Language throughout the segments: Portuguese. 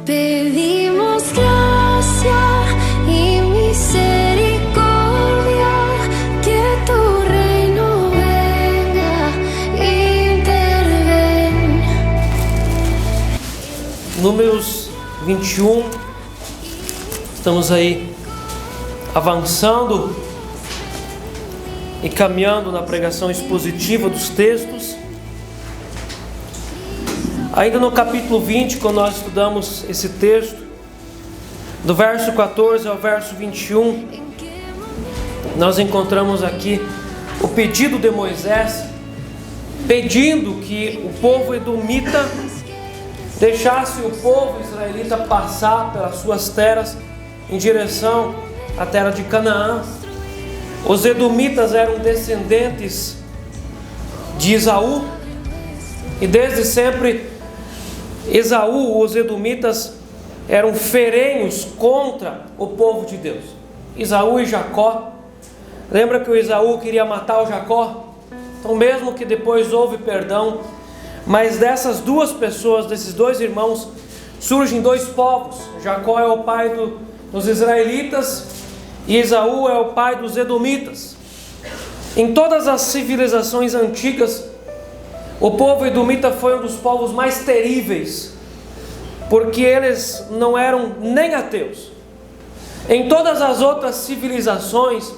Pedimos gracia y misericordia, que tu reino venga, interven. Números 21, estamos aí avançando e caminhando na pregação expositiva dos textos. Ainda no capítulo 20, quando nós estudamos esse texto, do verso 14 ao verso 21, nós encontramos aqui o pedido de Moisés, pedindo que o povo edomita deixasse o povo israelita passar pelas suas terras em direção à terra de Canaã. Os edomitas eram descendentes de Esaú, e desde sempre Esaú, os edomitas eram ferrenhos contra o povo de Deus. Esaú e Jacó. Lembra que o Esaú queria matar o Jacó? Então, mesmo que depois houve perdão, mas dessas duas pessoas, desses dois irmãos, surgem dois povos. Jacó é o pai dos israelitas e Esaú é o pai dos edomitas. Em todas as civilizações antigas, o povo edomita foi um dos povos mais terríveis, porque eles não eram nem ateus. Em todas as outras civilizações,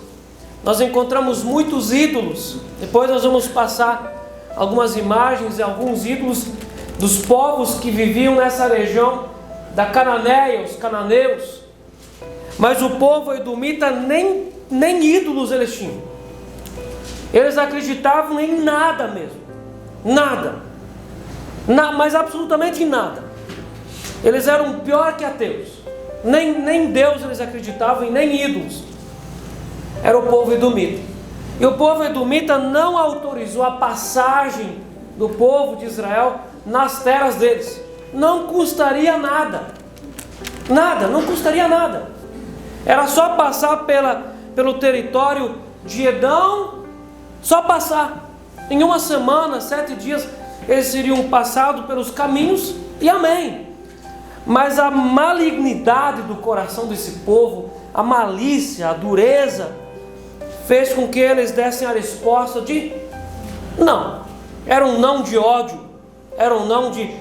nós encontramos muitos ídolos. Depois nós vamos passar algumas imagens e alguns ídolos dos povos que viviam nessa região da Cananéia, os cananeus. Mas o povo edomita nem ídolos eles tinham. Eles acreditavam em nada mesmo. Nada. Mas absolutamente em nada. Eles eram pior que ateus. Nem Deus eles acreditavam e nem ídolos. Era o povo edomita. E o povo edomita não autorizou a passagem do povo de Israel nas terras deles. Não custaria nada. Nada, não custaria nada. Era só passar pelo território de Edom, só passar. Em uma semana, 7 dias, eles seriam passados pelos caminhos e amém. Mas a malignidade do coração desse povo, a malícia, a dureza, fez com que eles dessem a resposta de não. Era um não de ódio, era um não de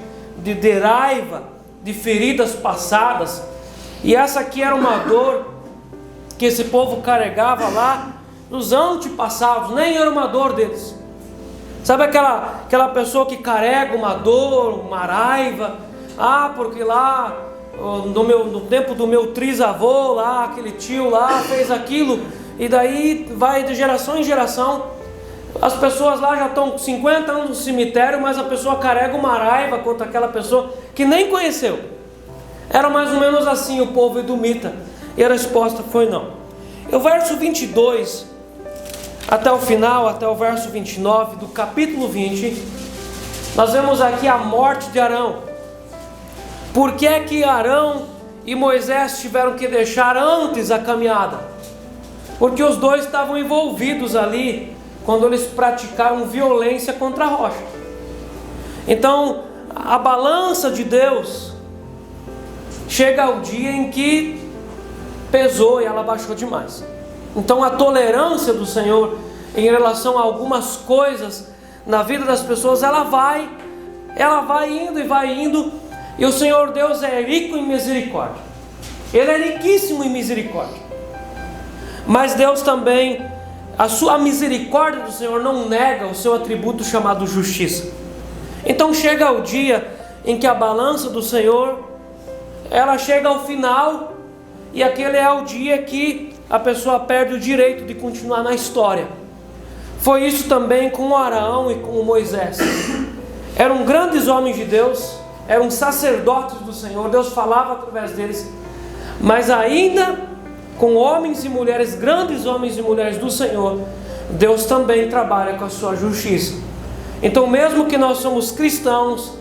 raiva, de feridas passadas. E essa aqui era uma dor que esse povo carregava lá nos antepassados, nem era uma dor deles. Sabe aquela pessoa que carrega uma dor, uma raiva? Porque lá no tempo do meu trisavô, lá aquele tio lá fez aquilo, e daí vai de geração em geração. As pessoas lá já estão com 50 anos no cemitério, mas a pessoa carrega uma raiva contra aquela pessoa que nem conheceu. Era mais ou menos assim o povo edomita, e a resposta foi não. E o verso 22 até o final, até o verso 29 do capítulo 20, nós vemos aqui a morte de Arão. Por que é que Arão e Moisés tiveram que deixar antes a caminhada? Porque os dois estavam envolvidos ali quando eles praticaram violência contra a rocha. Então, a balança de Deus chega ao dia em que pesou e ela baixou demais. Então a tolerância do Senhor em relação a algumas coisas na vida das pessoas, ela vai indo e vai indo. E o Senhor Deus é rico em misericórdia. Ele é riquíssimo em misericórdia. Mas Deus também, a misericórdia do Senhor não nega o seu atributo chamado justiça. Então chega o dia em que a balança do Senhor, ela chega ao final, e aquele é o dia que a pessoa perde o direito de continuar na história. Foi isso também com Arão e com Moisés. Eram grandes homens de Deus, eram sacerdotes do Senhor, Deus falava através deles, mas ainda com homens e mulheres, grandes homens e mulheres do Senhor, Deus também trabalha com a sua justiça. Então, mesmo que nós somos cristãos,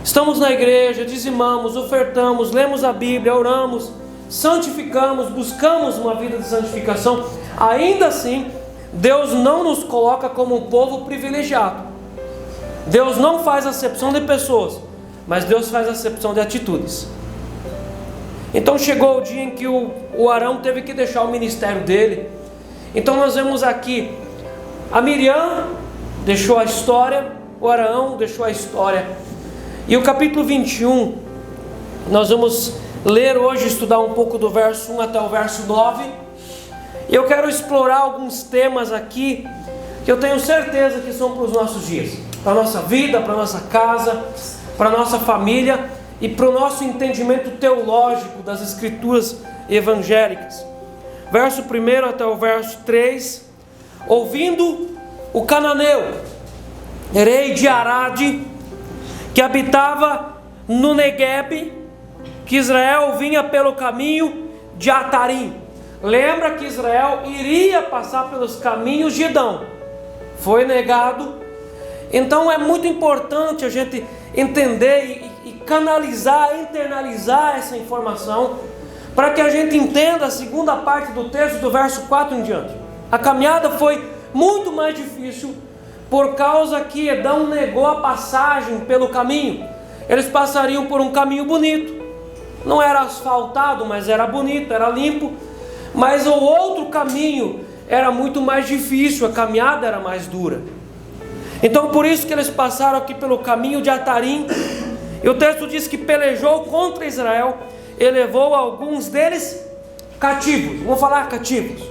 estamos na igreja, dizimamos, ofertamos, lemos a Bíblia, oramos, santificamos, buscamos uma vida de santificação, ainda assim, Deus não nos coloca como um povo privilegiado. Deus não faz acepção de pessoas, mas Deus faz acepção de atitudes. Então chegou o dia em que o Arão teve que deixar o ministério dele. Então nós vemos aqui, a Miriam deixou a história, o Arão deixou a história. E o capítulo 21, nós vamos ler hoje, estudar um pouco do verso 1 até o verso 9. E eu quero explorar alguns temas aqui, que eu tenho certeza que são para os nossos dias. Para a nossa vida, para a nossa casa, para a nossa família e para o nosso entendimento teológico das escrituras evangélicas. Verso 1 até o verso 3. Ouvindo o cananeu, rei de Arade, que habitava no Neguebe, que Israel vinha pelo caminho de Atarim. Lembra que Israel iria passar pelos caminhos de Edom. Foi negado. Então é muito importante a gente entender e canalizar, internalizar essa informação, para que a gente entenda a segunda parte do texto, do verso 4 em diante. A caminhada foi muito mais difícil, por causa que Edom negou a passagem pelo caminho. Eles passariam por um caminho bonito, não era asfaltado, mas era bonito, era limpo. Mas o outro caminho era muito mais difícil, a caminhada era mais dura. Então por isso que eles passaram aqui pelo caminho de Atarim. E o texto diz que pelejou contra Israel e levou alguns deles cativos. Vamos falar cativos.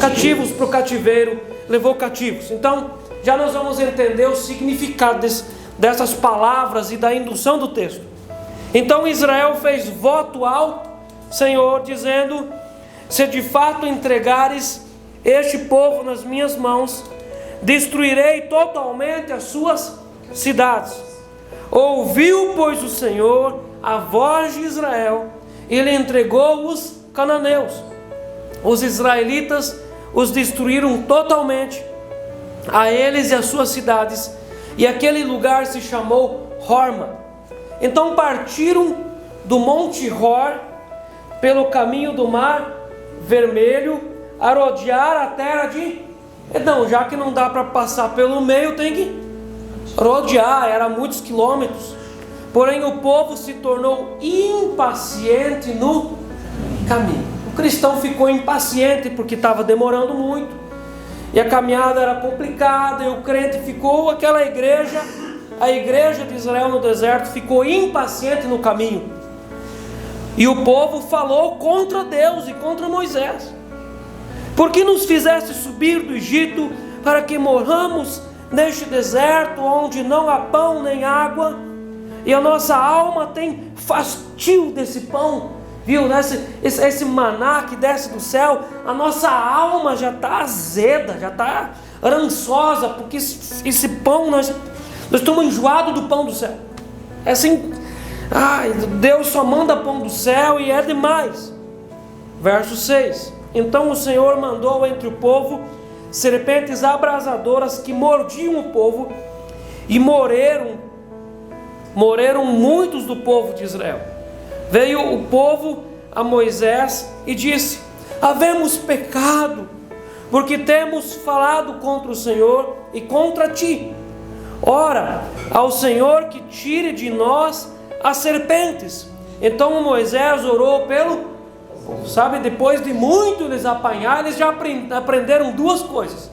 Cativos para o cativeiro, levou cativos. Então já nós vamos entender o significado dessas palavras e da indução do texto. Então Israel fez voto ao Senhor, dizendo: se de fato entregares este povo nas minhas mãos, destruirei totalmente as suas cidades. Ouviu, pois, o Senhor a voz de Israel, e lhe entregou os cananeus. Os israelitas os destruíram totalmente, a eles e as suas cidades, e aquele lugar se chamou Horma. Então partiram do monte Hor, pelo caminho do mar Vermelho, a rodear a terra de Edom. Já que não dá para passar pelo meio, tem que rodear, era muitos quilômetros. Porém o povo se tornou impaciente no caminho. O cristão ficou impaciente porque estava demorando muito, e a caminhada era complicada, e o crente ficou, aquela igreja, a igreja de Israel no deserto, ficou impaciente no caminho. E o povo falou contra Deus e contra Moisés: por que nos fizeste subir do Egito para que morramos neste deserto, onde não há pão nem água, e a nossa alma tem fastio desse pão? Viu, esse maná que desce do céu, a nossa alma já está azeda, já está rançosa, porque esse pão, nós estamos enjoados do pão do céu. É assim, Deus só manda pão do céu e é demais. Verso 6. Então o Senhor mandou entre o povo serpentes abrasadoras que mordiam o povo, e morreram muitos do povo de Israel. Veio o povo a Moisés e disse: havemos pecado, porque temos falado contra o Senhor e contra ti. Ora, ao Senhor que tire de nós as serpentes. Então Moisés orou pelo povo. Sabe, depois de muito eles apanhar, eles já aprenderam duas coisas.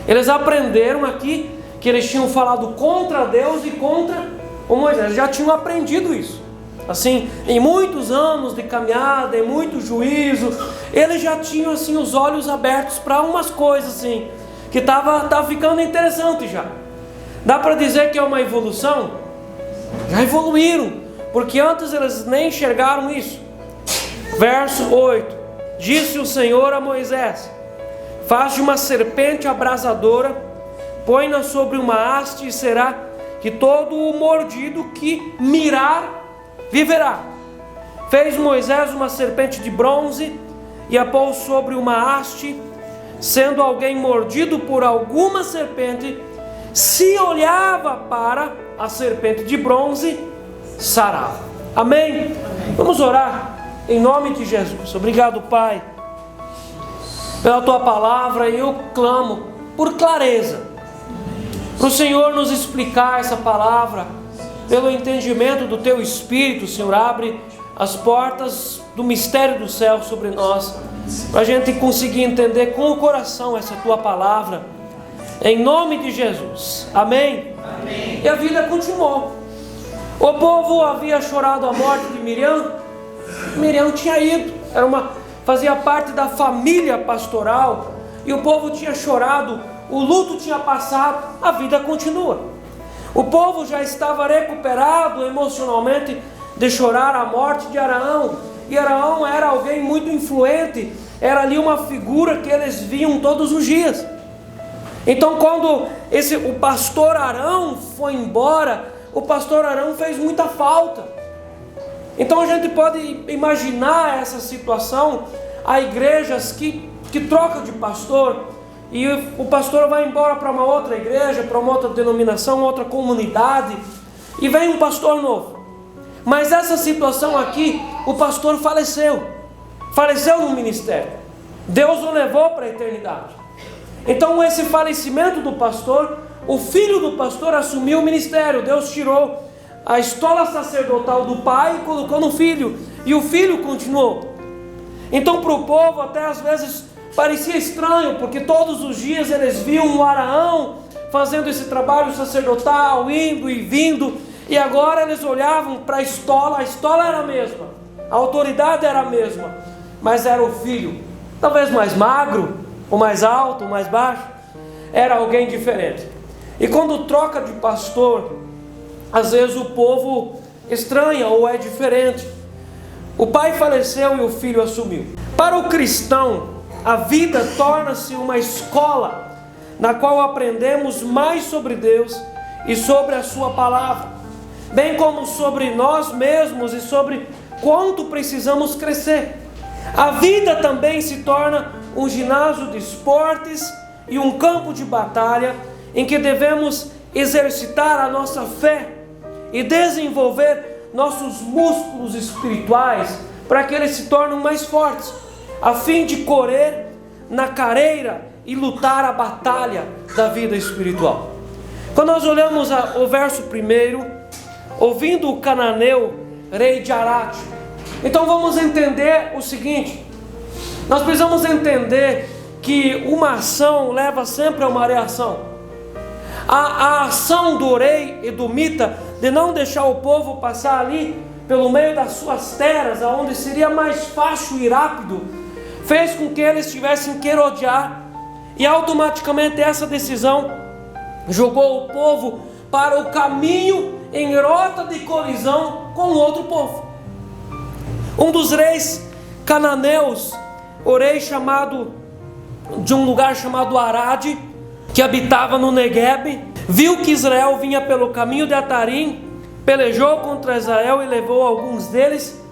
Eles aprenderam aqui que eles tinham falado contra Deus e contra o Moisés. Eles já tinham aprendido isso. Assim, em muitos anos de caminhada, em muito juízo, eles já tinham assim os olhos abertos para umas coisas assim, que tava ficando interessante já. Dá para dizer que é uma evolução? Já evoluíram, porque antes eles nem enxergaram isso. Verso 8: disse o Senhor a Moisés: faz de uma serpente abrasadora, põe-na sobre uma haste, e será que todo o mordido que mirar viverá. Fez Moisés uma serpente de bronze e a pôs sobre uma haste. Sendo alguém mordido por alguma serpente, se olhava para a serpente de bronze, sarava. Amém? Vamos orar em nome de Jesus. Obrigado, Pai, pela Tua palavra, e eu clamo por clareza, para o Senhor nos explicar essa palavra, pelo entendimento do Teu Espírito, Senhor, abre as portas do mistério do céu sobre nós, para a gente conseguir entender com o coração essa Tua palavra, em nome de Jesus, amém? Amém. E a vida continuou. O povo havia chorado a morte de Miriam. Miriam tinha ido, fazia parte da família pastoral, e o povo tinha chorado, o luto tinha passado, a vida continua. O povo já estava recuperado emocionalmente de chorar a morte de Araão, e Araão era alguém muito influente, era ali uma figura que eles viam todos os dias. Então quando o pastor Arão foi embora, o pastor Arão fez muita falta. Então a gente pode imaginar essa situação, há igrejas que trocam de pastor, e o pastor vai embora para uma outra igreja, para uma outra denominação, outra comunidade, e vem um pastor novo. Mas essa situação aqui, o pastor faleceu no ministério, Deus o levou para a eternidade. Então esse falecimento do pastor, o filho do pastor assumiu o ministério. Deus tirou a estola sacerdotal do pai e colocou no filho, e o filho continuou. Então para o povo até às vezes parecia estranho, porque todos os dias eles viam o Araão fazendo esse trabalho sacerdotal, indo e vindo, e agora eles olhavam para a estola era a mesma, a autoridade era a mesma, mas era o filho, talvez mais magro, ou mais alto, ou mais baixo, era alguém diferente. E quando troca de pastor, às vezes o povo estranha ou é diferente. O pai faleceu e o filho assumiu. Para o cristão, a vida torna-se uma escola na qual aprendemos mais sobre Deus e sobre a sua palavra, bem como sobre nós mesmos e sobre quanto precisamos crescer. A vida também se torna um ginásio de esportes e um campo de batalha em que devemos exercitar a nossa fé e desenvolver nossos músculos espirituais para que eles se tornem mais fortes, a fim de correr na carreira e lutar a batalha da vida espiritual. Quando nós olhamos o verso 1, ouvindo o cananeu, rei de Arad, então vamos entender o seguinte: nós precisamos entender que uma ação leva sempre a uma reação. A ação do rei edomita de não deixar o povo passar ali pelo meio das suas terras, aonde seria mais fácil e rápido, fez com que eles tivessem que rodear, e automaticamente essa decisão jogou o povo para o caminho em rota de colisão com outro povo. Um dos reis cananeus, o rei de um lugar chamado Arad, que habitava no Negueb, viu que Israel vinha pelo caminho de Atarim, pelejou contra Israel e levou alguns deles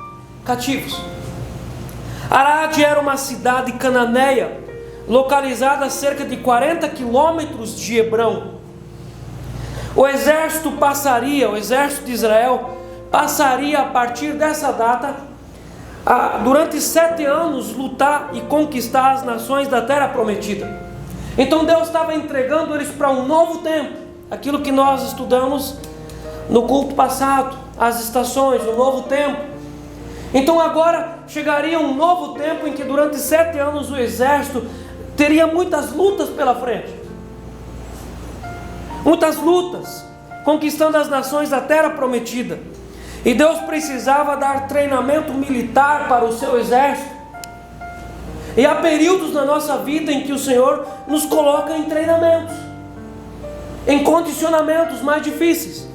cativos. Arad era uma cidade cananeia, localizada a cerca de 40 quilômetros de Hebrão. O exército de Israel passaria a partir dessa data, durante 7 anos, lutar e conquistar as nações da terra prometida. Então Deus estava entregando eles para um novo tempo, aquilo que nós estudamos no culto passado, as estações, o novo tempo. Então agora chegaria um novo tempo em que durante 7 anos o exército teria muitas lutas pela frente. Muitas lutas, conquistando as nações da terra prometida. E Deus precisava dar treinamento militar para o seu exército. E há períodos na nossa vida em que o Senhor nos coloca em treinamentos, em condicionamentos mais difíceis.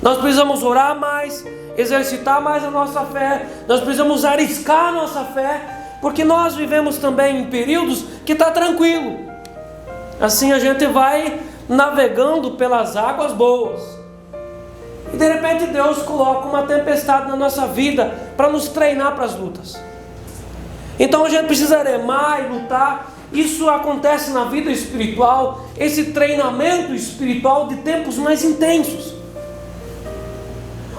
Nós precisamos orar mais, exercitar mais a nossa fé, nós precisamos arriscar a nossa fé, porque nós vivemos também em períodos que está tranquilo. Assim a gente vai navegando pelas águas boas, e de repente Deus coloca uma tempestade na nossa vida para nos treinar para as lutas. Então a gente precisa remar e lutar. Isso acontece na vida espiritual, esse treinamento espiritual de tempos mais intensos.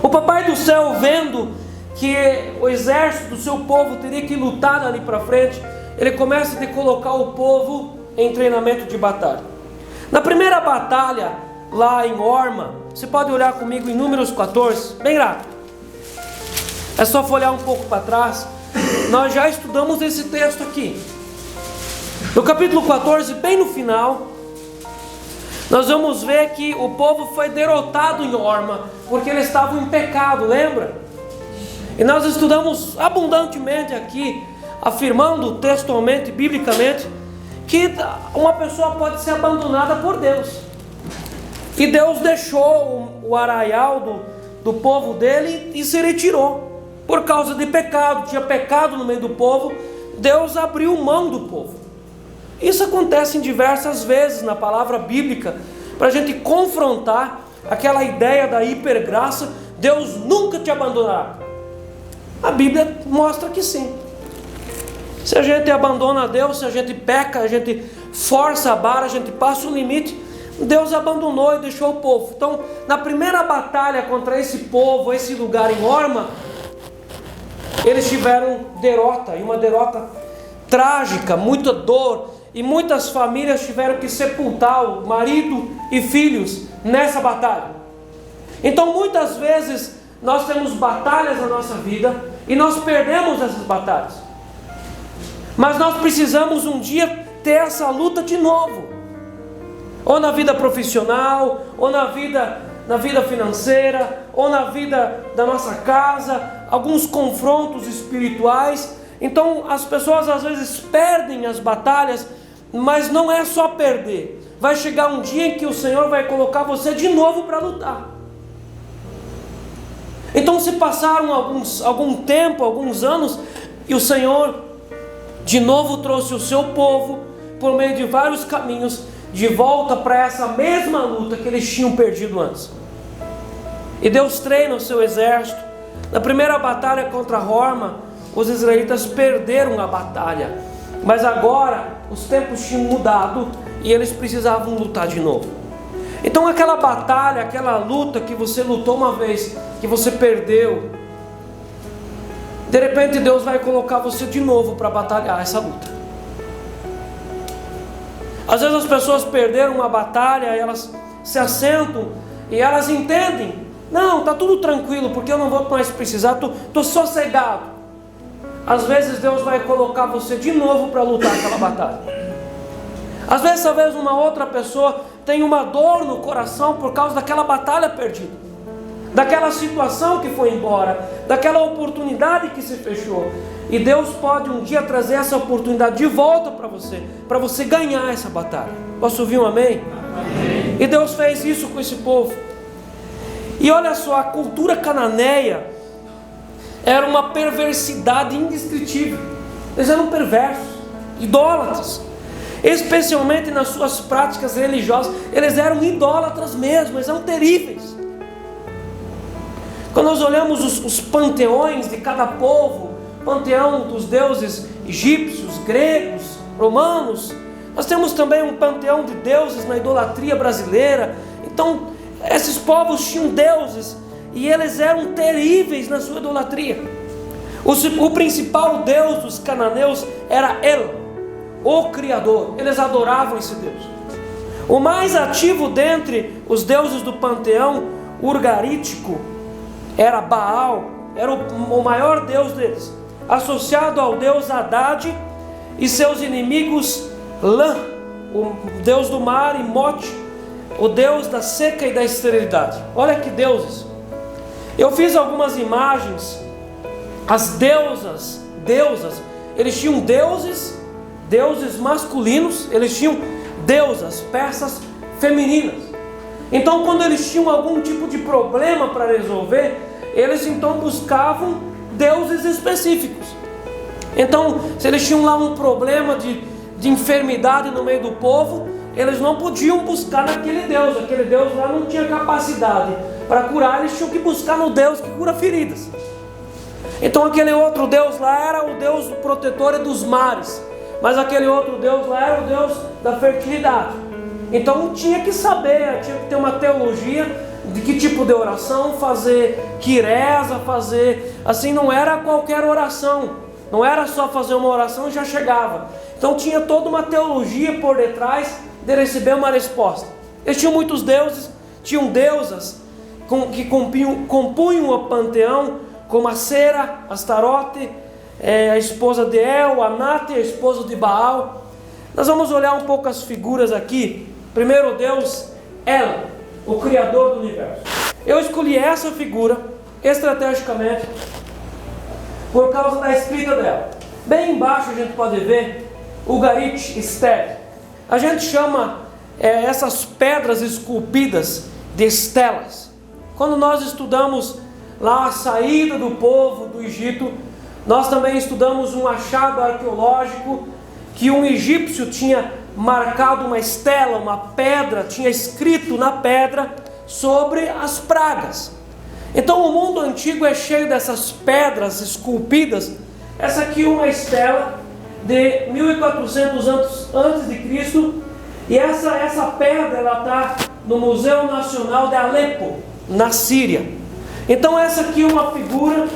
O Papai do Céu, vendo que o exército do seu povo teria que lutar dali para frente, ele começa a colocar o povo em treinamento de batalha. Na primeira batalha, lá em Horma, Você pode olhar comigo em Números 14, bem rápido. É só folhear um pouco para trás. Nós já estudamos esse texto aqui. No capítulo 14, bem no final, nós vamos ver que o povo foi derrotado em Horma, porque eles estavam em pecado, lembra? E nós estudamos abundantemente aqui, afirmando textualmente, biblicamente, que uma pessoa pode ser abandonada por Deus. E Deus deixou o arraial do povo dele e se retirou, por causa de pecado. Tinha pecado no meio do povo, Deus abriu mão do povo. Isso acontece em diversas vezes na palavra bíblica, para a gente confrontar aquela ideia da hipergraça. Deus nunca te abandonará. A Bíblia mostra que sim. Se a gente abandona Deus, se a gente peca, a gente força a barra, a gente passa o limite, Deus abandonou e deixou o povo. Então, na primeira batalha contra esse povo, esse lugar em Horma, eles tiveram derrota, e uma derrota trágica, muita dor, e muitas famílias tiveram que sepultar o marido e filhos nessa batalha. Então muitas vezes nós temos batalhas na nossa vida e nós perdemos essas batalhas, mas nós precisamos um dia ter essa luta de novo, ou na vida profissional, ou na vida financeira, ou na vida da nossa casa, alguns confrontos espirituais. Então as pessoas às vezes perdem as batalhas, mas não é só perder. Vai chegar um dia em que o Senhor vai colocar você de novo para lutar. Então se passaram algum tempo, alguns anos, e o Senhor de novo trouxe o seu povo, por meio de vários caminhos, de volta para essa mesma luta que eles tinham perdido antes. E Deus treina o seu exército. Na primeira batalha contra Horma, os israelitas perderam a batalha, mas agora os tempos tinham mudado e eles precisavam lutar de novo. Então aquela batalha, aquela luta que você lutou uma vez, que você perdeu, de repente Deus vai colocar você de novo para batalhar essa luta. Às vezes as pessoas perderam uma batalha, elas se assentam e elas entendem: não, está tudo tranquilo, porque eu não vou mais precisar, estou sossegado. Às vezes Deus vai colocar você de novo para lutar aquela batalha. Às vezes talvez uma outra pessoa tem uma dor no coração por causa daquela batalha perdida, daquela situação que foi embora, daquela oportunidade que se fechou. E Deus pode um dia trazer essa oportunidade de volta para você ganhar essa batalha. Posso ouvir um amém? Amém. E Deus fez isso com esse povo. E olha só, a cultura cananeia era uma perversidade indescritível. Eles eram perversos, idólatras, especialmente nas suas práticas religiosas. Eles eram idólatras mesmo, eles eram terríveis. Quando nós olhamos os panteões de cada povo, panteão dos deuses egípcios, gregos, romanos, nós temos também um panteão de deuses na idolatria brasileira. Então esses povos tinham deuses e eles eram terríveis na sua idolatria. O principal deus dos cananeus era El, o Criador. Eles adoravam esse Deus. O mais ativo dentre os deuses do panteão urgarítico era Baal, era o maior deus deles, associado ao deus Haddad e seus inimigos Lã, o deus do mar, e Mote, o deus da seca e da esterilidade. Olha que deuses. Eu fiz algumas imagens. As deusas, eles tinham deuses masculinos, eles tinham deusas persas femininas. Então quando eles tinham algum tipo de problema para resolver, eles então buscavam deuses específicos. Então se eles tinham lá um problema de enfermidade no meio do povo, eles não podiam buscar naquele Deus. Aquele Deus lá não tinha capacidade para curar, eles tinham que buscar no Deus que cura feridas. Então aquele outro Deus lá era o Deus protetor dos mares, mas aquele outro Deus lá era o Deus da fertilidade. Então tinha que saber, tinha que ter uma teologia de que tipo de oração fazer, que reza fazer. Assim, não era qualquer oração, não era só fazer uma oração e já chegava. Então tinha toda uma teologia por detrás de receber uma resposta. Eles tinham muitos deuses, tinham deusas, que compunham o panteão, como Acera, Astarote, a esposa de El, Anate, a esposa de Baal. Nós vamos olhar um pouco as figuras aqui. Primeiro Deus, El, o Criador do universo. Eu escolhi essa figura estrategicamente por causa da escrita dela. Bem embaixo a gente pode ver o Garit Esther. A gente chama essas pedras esculpidas de estelas. Quando nós estudamos lá a saída do povo do Egito, nós também estudamos um achado arqueológico que um egípcio tinha marcado uma estela, uma pedra, tinha escrito na pedra sobre as pragas. Então o mundo antigo é cheio dessas pedras esculpidas. Essa aqui é uma estela de 1400 antes de Cristo, e essa pedra ela está no Museu Nacional de Alepo, na Síria. Então essa aqui é uma figura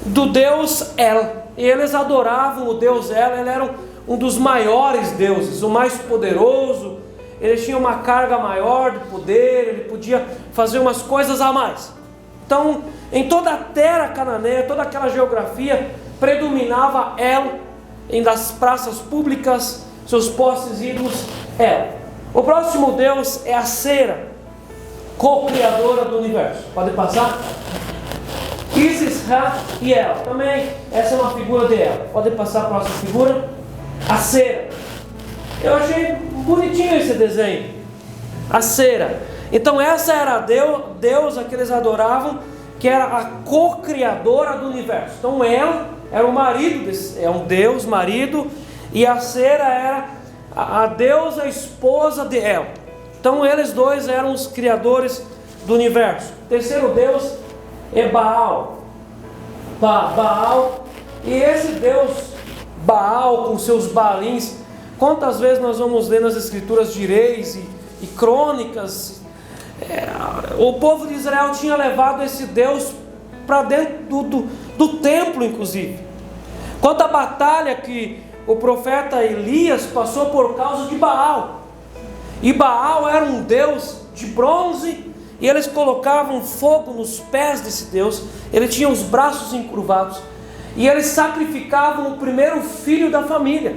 do Deus El. E eles adoravam o Deus El. Ele era um dos maiores deuses, o mais poderoso. Ele tinha uma carga maior de poder, ele podia fazer umas coisas a mais. Então, em toda a terra cananeia, toda aquela geografia, predominava El, das praças públicas, seus postes ídolos, El. O próximo Deus é Acera, co-criadora do universo. Pode passar? Isis, Ra e El. Também, essa é uma figura de El. Pode passar a próxima figura? Acera. Eu achei bonitinho esse desenho. Acera. Então essa era a deusa que eles adoravam, que era a co-criadora do universo. Então El era o marido, é um deus marido, e Acera era a deusa esposa de El. Então eles dois eram os criadores do universo. O terceiro deus é Baal. Baal. E esse deus Baal com seus Baalins, quantas vezes nós vamos ler nas escrituras de Reis e Crônicas, o povo de Israel tinha levado esse Deus para dentro do templo, inclusive. Quanta batalha que o profeta Elias passou por causa de Baal. E Baal era um Deus de bronze, e eles colocavam fogo nos pés desse Deus. Ele tinha os braços encurvados, e eles sacrificavam o primeiro filho da família.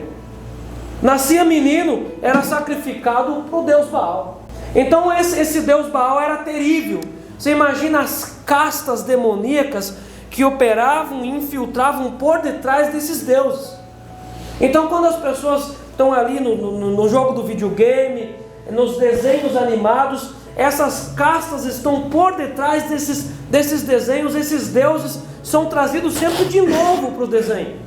Nascia menino, era sacrificado para o Deus Baal. Então esse Deus Baal era terrível. Você imagina as castas demoníacas que operavam e infiltravam por detrás desses deuses. Então quando as pessoas estão ali no jogo do videogame, nos desenhos animados, essas castas estão por detrás desses desenhos. Esses deuses são trazidos sempre de novo para o desenho.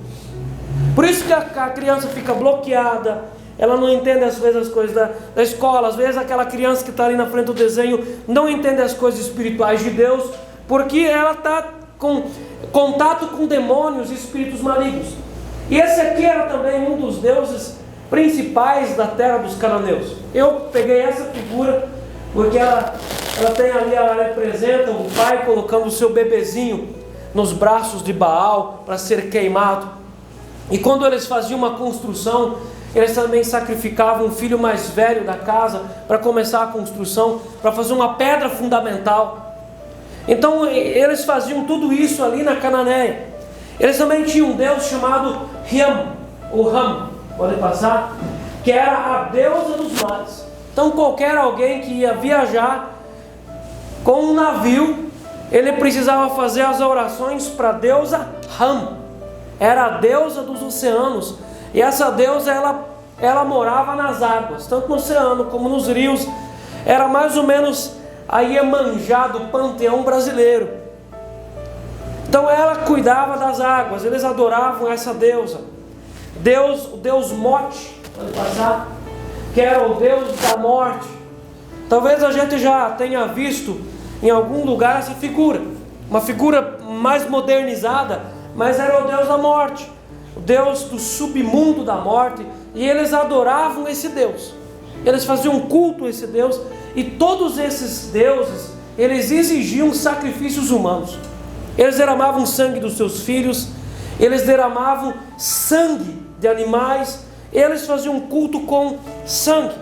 Por isso que a criança fica bloqueada, ela não entende às vezes as coisas da escola. Às vezes aquela criança que está ali na frente do desenho não entende as coisas espirituais de Deus, porque ela está com contato com demônios e espíritos malignos. E esse aqui era também um dos deuses principais da terra dos cananeus. Eu peguei essa figura porque ela tem ali, ela representa o pai colocando o seu bebezinho nos braços de Baal para ser queimado. E quando eles faziam uma construção, eles também sacrificavam um filho mais velho da casa para começar a construção, para fazer uma pedra fundamental. Então eles faziam tudo isso ali na Cananéia. Eles também tinham um deus chamado Ram, ou Ram, pode passar, que era a deusa dos mares. Então qualquer alguém que ia viajar com um navio, ele precisava fazer as orações para a deusa Ram. Era a deusa dos oceanos. E essa deusa, ela morava nas águas, tanto no oceano como nos rios. Era mais ou menos a Iemanjá do panteão brasileiro. Então ela cuidava das águas. Eles adoravam essa deusa. O deus Mote, pode passar, que era o deus da morte. Talvez a gente já tenha visto em algum lugar essa figura, uma figura mais modernizada, mas era o deus da morte, o deus do submundo da morte. E eles adoravam esse deus, eles faziam culto a esse deus. E todos esses deuses, eles exigiam sacrifícios humanos. Eles derramavam sangue dos seus filhos, eles derramavam sangue de animais, eles faziam culto com sangue.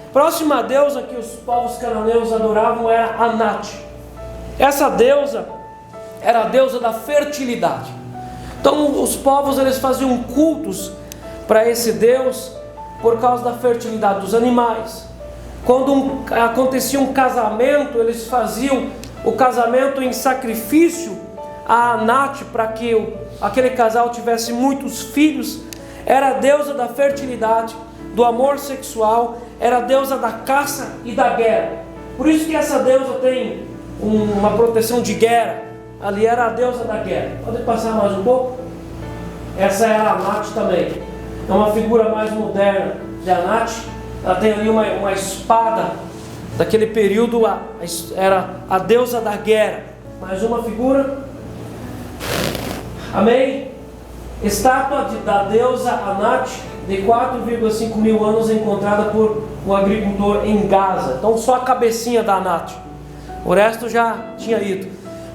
A próxima deusa que os povos cananeus adoravam era Anat. Essa deusa era a deusa da fertilidade. Então os povos eles faziam cultos para esse deus por causa da fertilidade dos animais. Quando acontecia um casamento, eles faziam o casamento em sacrifício a Anat, para que aquele casal tivesse muitos filhos. Era a deusa da fertilidade, do amor sexual, era a deusa da caça e da guerra. Por isso que essa deusa tem uma proteção de guerra. Ali era a deusa da guerra. Pode passar mais um pouco? Essa é a Anat também. É uma figura mais moderna de Anat. Ela tem ali uma espada. Daquele período era a deusa da guerra. Mais uma figura. Amém? Estátua da deusa Anat, de 4,5 mil anos, encontrada por um agricultor em Gaza. Então só a cabecinha da Anat. O resto já tinha ido.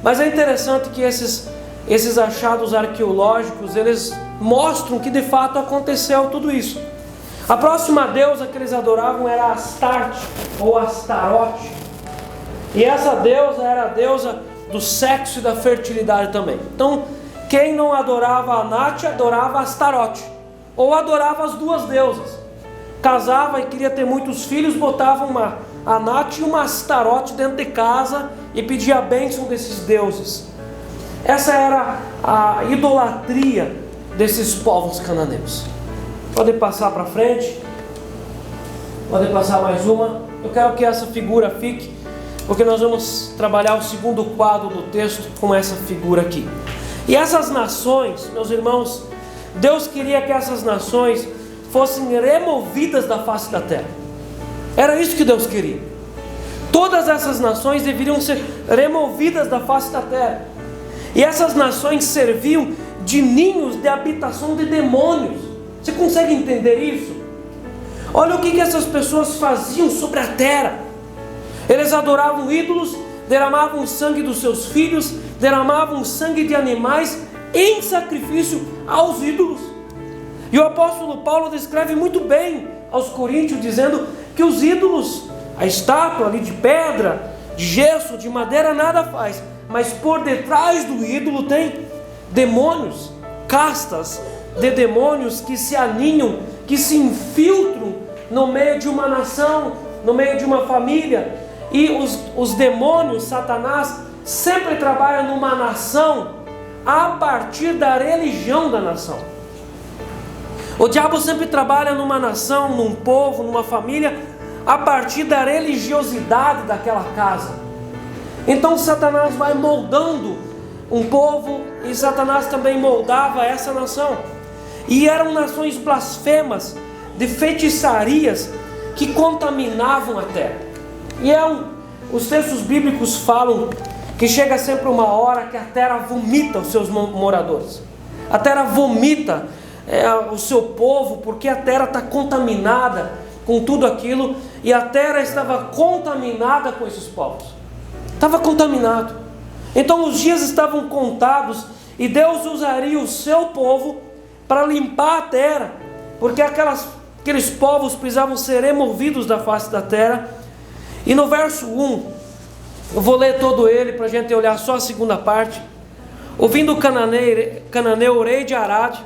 Mas é interessante que esses achados arqueológicos, eles mostram que de fato aconteceu tudo isso. A próxima deusa que eles adoravam era Astarte, ou Astarote. E essa deusa era a deusa do sexo e da fertilidade também. Então, quem não adorava a Anat, adorava Astarote, ou adorava as duas deusas. Casava e queria ter muitos filhos, botava uma Anat e uma Astarote dentro de casa e pedia a bênção desses deuses. Essa era a idolatria desses povos cananeus. Pode passar para frente. Pode passar mais uma. Eu quero que essa figura fique, porque nós vamos trabalhar o segundo quadro do texto com essa figura aqui. E essas nações, meus irmãos, Deus queria que essas nações fossem removidas da face da terra. Era isso que Deus queria. Todas essas nações deveriam ser removidas da face da terra. E essas nações serviam de ninhos de habitação de demônios. Você consegue entender isso? Olha o que essas pessoas faziam sobre a terra. Eles adoravam ídolos, derramavam o sangue dos seus filhos, derramavam o sangue de animais em sacrifício aos ídolos. E o apóstolo Paulo descreve muito bem aos coríntios, dizendo que os ídolos, a estátua ali de pedra, de gesso, de madeira, nada faz, mas por detrás do ídolo tem demônios, castas de demônios que se aninham, que se infiltram no meio de uma nação, no meio de uma família. E os demônios, Satanás, sempre trabalha numa nação a partir da religião da nação. O diabo sempre trabalha numa nação, num povo, numa família, a partir da religiosidade daquela casa. Então Satanás vai moldando um povo, e Satanás também moldava essa nação. E eram nações blasfemas, de feitiçarias, que contaminavam a terra. E os textos bíblicos falam que chega sempre uma hora que a terra vomita os seus moradores. A terra vomita o seu povo, porque a terra está contaminada com tudo aquilo. E a terra estava contaminada com esses povos. Estava contaminado. Então os dias estavam contados, e Deus usaria o seu povo para limpar a terra, porque aqueles povos precisavam ser removidos da face da terra. E no verso 1, eu vou ler todo ele para a gente olhar só a segunda parte. Ouvindo o cananeu, rei de Arad,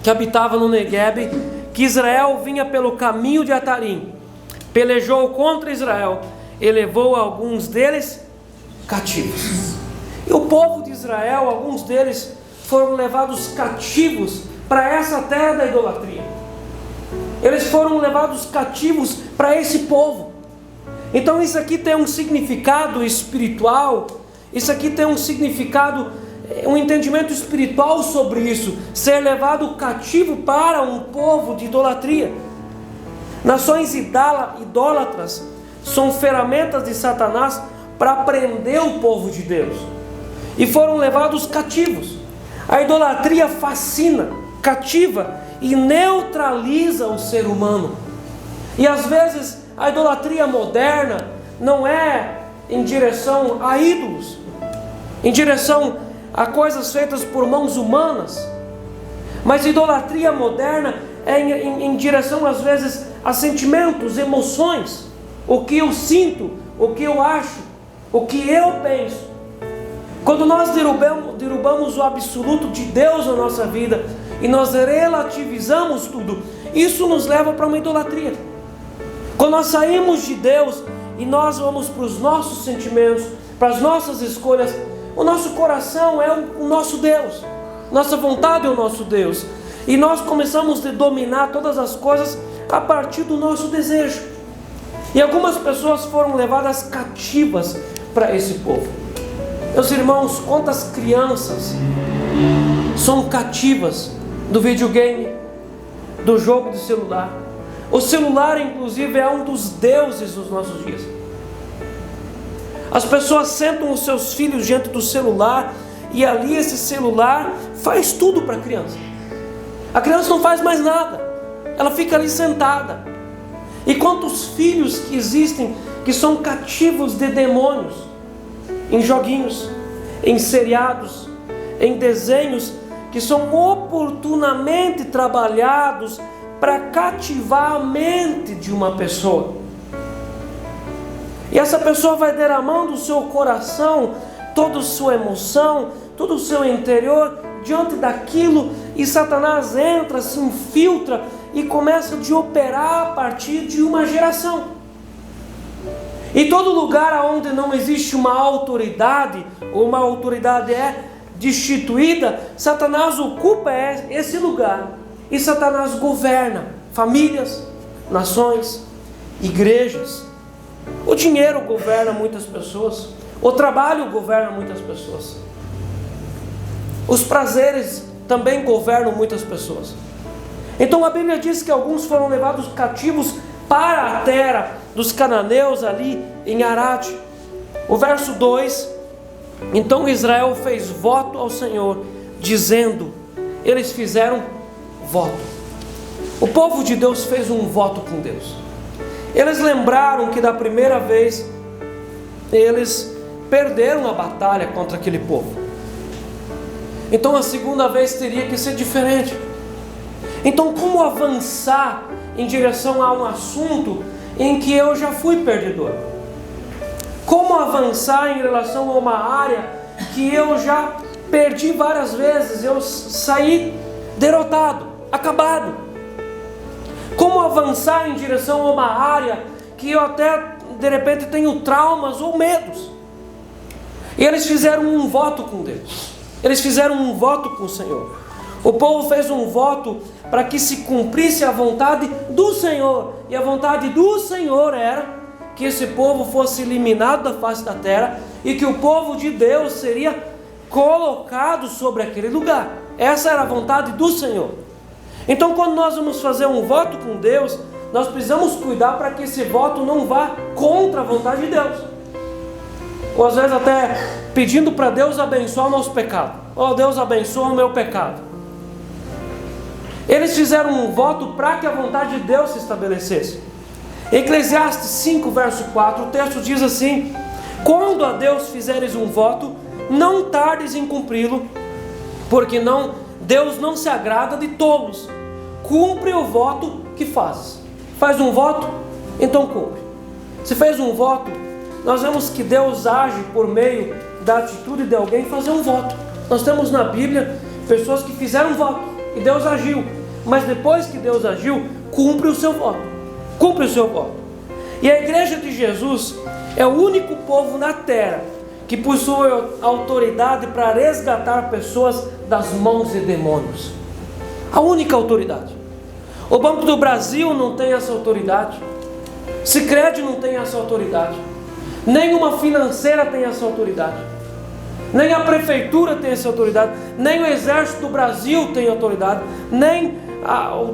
que habitava no Neguebe, que Israel vinha pelo caminho de Atarim, pelejou contra Israel e levou alguns deles cativos. E o povo de Israel, alguns deles foram levados cativos para essa terra da idolatria. Eles foram levados cativos para esse povo. Então isso aqui tem um significado espiritual. Isso aqui tem um significado, um entendimento espiritual sobre isso. Ser levado cativo para um povo de idolatria. Nações idólatras são ferramentas de Satanás para prender o povo de Deus. E foram levados cativos. A idolatria fascina, cativa e neutraliza o ser humano. E às vezes a idolatria moderna não é em direção a ídolos, em direção a coisas feitas por mãos humanas, mas idolatria moderna é em direção às vezes a sentimentos, emoções, o que eu sinto, o que eu acho. o que eu penso, quando nós derrubamos o absoluto de Deus na nossa vida e nós relativizamos tudo, isso nos leva para uma idolatria. Quando nós saímos de Deus e nós vamos para os nossos sentimentos, para as nossas escolhas, o nosso coração é o nosso Deus, nossa vontade é o nosso Deus, e nós começamos a dominar todas as coisas a partir do nosso desejo. E algumas pessoas foram levadas cativas para esse povo. Meus irmãos, quantas crianças são cativas do videogame, do jogo de celular? O celular, inclusive, é um dos deuses dos nossos dias. As pessoas sentam os seus filhos diante do celular e ali esse celular faz tudo para a criança. A criança não faz mais nada, ela fica ali sentada. E quantos filhos que existem que são cativos de demônios, em joguinhos, em seriados, em desenhos que são oportunamente trabalhados para cativar a mente de uma pessoa. E essa pessoa vai derramando o seu coração, toda a sua emoção, todo o seu interior diante daquilo, e Satanás entra, se infiltra e começa a operar a partir de uma geração. Em todo lugar onde não existe uma autoridade, ou uma autoridade é destituída, Satanás ocupa esse lugar. E Satanás governa famílias, nações, igrejas. O dinheiro governa muitas pessoas. O trabalho governa muitas pessoas. Os prazeres também governam muitas pessoas. Então a Bíblia diz que alguns foram levados cativos para a terra dos cananeus ali em Arad. O verso 2: então Israel fez voto ao Senhor, dizendo, eles fizeram voto. O povo de Deus fez um voto com Deus. Eles lembraram que da primeira vez eles perderam a batalha contra aquele povo. Então a segunda vez teria que ser diferente. Então como avançar em direção a um assunto em que eu já fui perdedor? Como avançar em relação a uma área que eu já perdi várias vezes, eu saí derrotado, acabado? Como avançar em direção a uma área que eu até de repente tenho traumas ou medos? E eles fizeram um voto com Deus. Eles fizeram um voto com o Senhor. O povo fez um voto para que se cumprisse a vontade do Senhor. E a vontade do Senhor era que esse povo fosse eliminado da face da terra e que o povo de Deus seria colocado sobre aquele lugar. Essa era a vontade do Senhor. Então quando nós vamos fazer um voto com Deus, nós precisamos cuidar para que esse voto não vá contra a vontade de Deus. Ou às vezes até pedindo para Deus abençoar o nosso pecado. Oh, Deus abençoa o meu pecado. Eles fizeram um voto para que a vontade de Deus se estabelecesse. Eclesiastes 5, verso 4, o texto diz assim: quando a Deus fizeres um voto, não tardes em cumpri-lo, porque Deus não se agrada de tolos. Cumpre o voto que fazes. Faz um voto, então cumpre. Se fez um voto, nós vemos que Deus age por meio da atitude de alguém fazer um voto. Nós temos na Bíblia pessoas que fizeram um voto e Deus agiu, mas depois que Deus agiu, cumpre o seu voto. Cumpre o seu voto. E a igreja de Jesus é o único povo na terra que possui autoridade para resgatar pessoas das mãos de demônios. A única autoridade. O Banco do Brasil não tem essa autoridade. Sicredi não tem essa autoridade. Nenhuma financeira tem essa autoridade. Nem a prefeitura tem essa autoridade. Nem o Exército do Brasil tem autoridade. Nem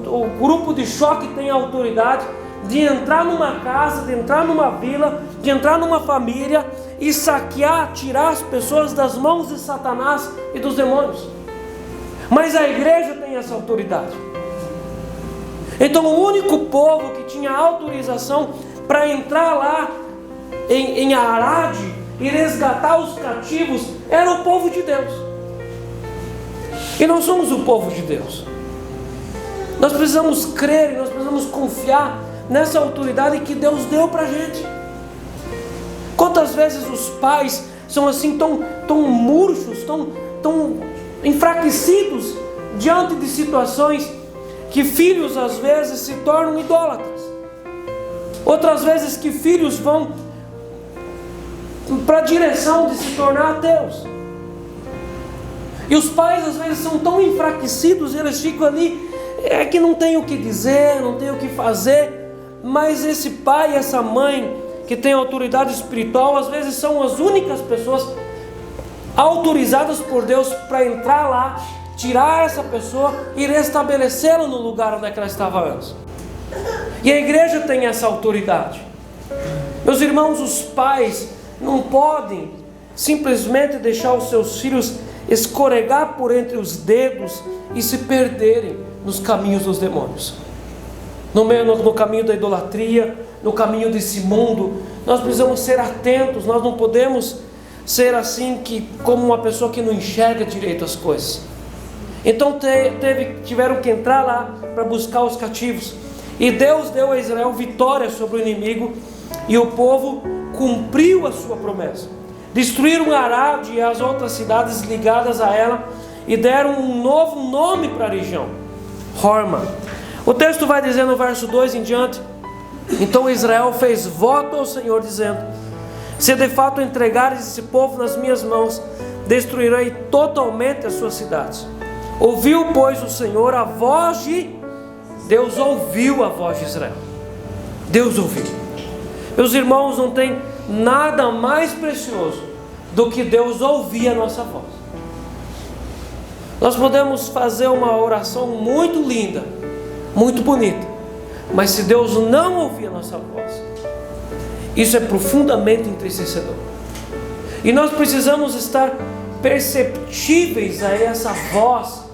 o grupo de choque tem autoridade de entrar numa casa, de entrar numa vila, de entrar numa família e saquear, tirar as pessoas das mãos de Satanás e dos demônios. Mas a igreja tem essa autoridade. Então o único povo que tinha autorização para entrar lá em Arad e resgatar os cativos era o povo de Deus. E nós somos o povo de Deus. Nós precisamos crer e nós precisamos confiar nessa autoridade que Deus deu para a gente. Quantas vezes os pais são assim tão murchos, tão enfraquecidos diante de situações que filhos às vezes se tornam idólatras. Outras vezes que filhos vão para a direção de se tornar ateus. E os pais às vezes são tão enfraquecidos, eles ficam ali, é que não tem o que dizer, não tem o que fazer. Mas esse pai e essa mãe que tem autoridade espiritual, às vezes são as únicas pessoas autorizadas por Deus para entrar lá, tirar essa pessoa e restabelecê-la no lugar onde ela estava antes. E a igreja tem essa autoridade. Meus irmãos, os pais não podem simplesmente deixar os seus filhos escorregar por entre os dedos e se perderem nos caminhos dos demônios, no caminho da idolatria, no caminho desse mundo. Nós precisamos ser atentos, nós não podemos ser assim, como uma pessoa que não enxerga direito as coisas. Então tiveram que entrar lá para buscar os cativos, e Deus deu a Israel vitória sobre o inimigo, e o povo cumpriu a sua promessa. Destruíram Arad e as outras cidades ligadas a ela, e deram um novo nome para a região, Horma. O texto vai dizer no verso 2 em diante: então Israel fez voto ao Senhor, dizendo: se de fato entregares esse povo nas minhas mãos, destruirei totalmente as suas cidades. Ouviu, pois, o Senhor a voz de... Deus ouviu a voz de Israel. Deus ouviu. Meus irmãos, não tem nada mais precioso do que Deus ouvir a nossa voz. Nós podemos fazer uma oração muito linda, muito bonita, mas se Deus não ouvir a nossa voz, isso é profundamente entristecedor. E nós precisamos estar perceptíveis a essa voz,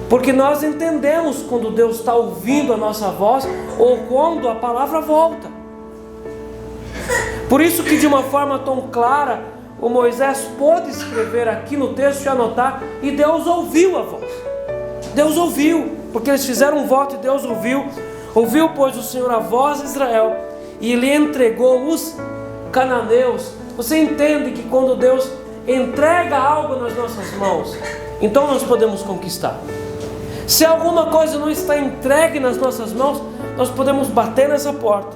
porque nós entendemos quando Deus está ouvindo a nossa voz ou quando a palavra volta. Por isso que de uma forma tão clara o Moisés pôde escrever aqui no texto e anotar, e Deus ouviu a voz. Deus ouviu, porque eles fizeram um voto e Deus ouviu. Ouviu, pois, o Senhor a voz de Israel, e lhe entregou os cananeus. Você entende que quando Deus entrega algo nas nossas mãos, então nós podemos conquistar. Se alguma coisa não está entregue nas nossas mãos, nós podemos bater nessa porta,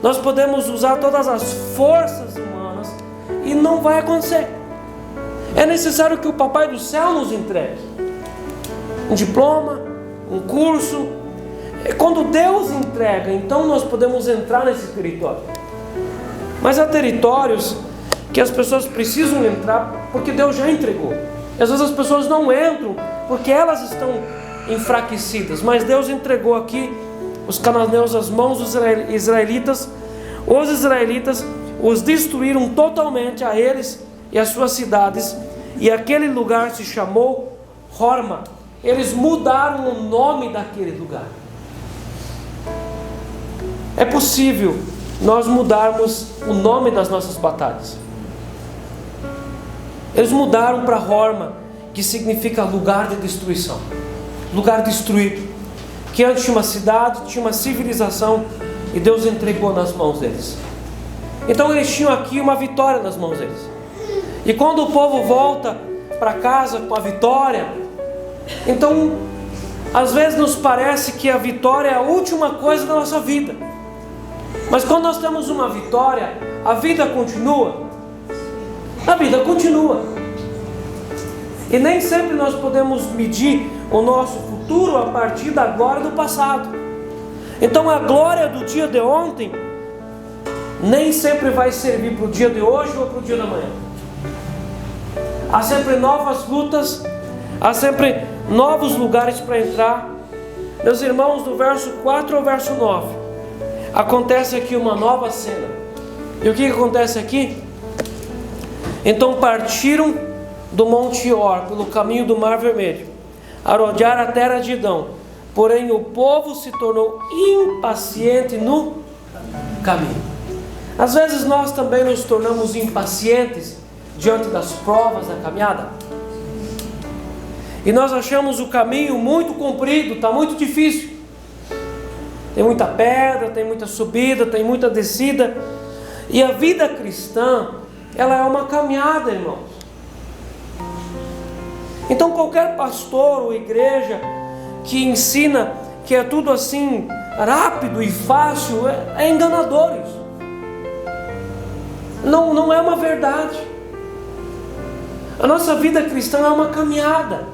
nós podemos usar todas as forças humanas e não vai acontecer. É necessário que o Papai do Céu nos entregue um diploma, um curso. Quando Deus entrega, então nós podemos entrar nesse território. Mas há territórios que as pessoas precisam entrar porque Deus já entregou. Às vezes as pessoas não entram porque elas estão enfraquecidas, mas Deus entregou aqui os cananeus às mãos dos israelitas. Os israelitas os destruíram totalmente, a eles e as suas cidades, e aquele lugar se chamou Horma. Eles mudaram o nome daquele lugar. É possível nós mudarmos o nome das nossas batalhas. Eles mudaram para Horma, que significa lugar de destruição, lugar destruído, que antes tinha uma cidade, tinha uma civilização, e Deus entregou nas mãos deles. Então eles tinham aqui uma vitória nas mãos deles. E quando o povo volta para casa com a vitória, então às vezes nos parece que a vitória é a última coisa da nossa vida. Mas quando nós temos uma vitória, a vida continua. A vida continua. E nem sempre nós podemos medir o nosso futuro a partir da glória do passado. Então a glória do dia de ontem nem sempre vai servir para o dia de hoje ou para o dia da manhã. Há sempre novas lutas, há sempre novos lugares para entrar. Meus irmãos, do verso 4 ao verso 9, acontece aqui uma nova cena. E o que acontece aqui? Então partiram do Monte Or pelo caminho do Mar Vermelho, a rodear a terra de Edom. Porém o povo se tornou impaciente no caminho. Às vezes nós também nos tornamos impacientes diante das provas da caminhada. E nós achamos o caminho muito comprido, está muito difícil. Tem muita pedra, tem muita subida, tem muita descida. E a vida cristã, ela é uma caminhada, irmãos. Então qualquer pastor ou igreja que ensina que é tudo assim rápido e fácil, é enganador isso. Não é uma verdade. A nossa vida cristã é uma caminhada.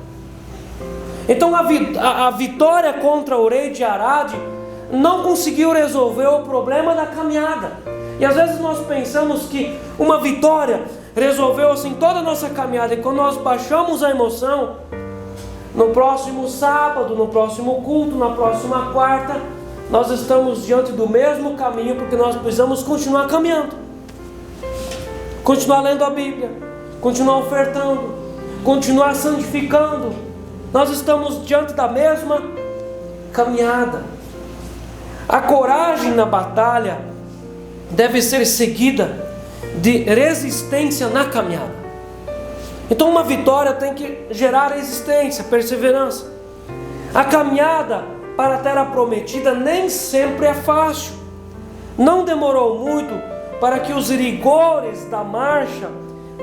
Então a vitória contra o rei de Arad não conseguiu resolver o problema da caminhada. E às vezes nós pensamos que uma vitória resolveu assim toda a nossa caminhada. E quando nós baixamos a emoção, no próximo sábado, no próximo culto, na próxima quarta, nós estamos diante do mesmo caminho, porque nós precisamos continuar caminhando, continuar lendo a Bíblia, continuar ofertando, continuar santificando. Nós estamos diante da mesma caminhada. A coragem na batalha deve ser seguida de resistência na caminhada. Então uma vitória tem que gerar resistência, perseverança. A caminhada para a terra prometida nem sempre é fácil. Não demorou muito para que os rigores da marcha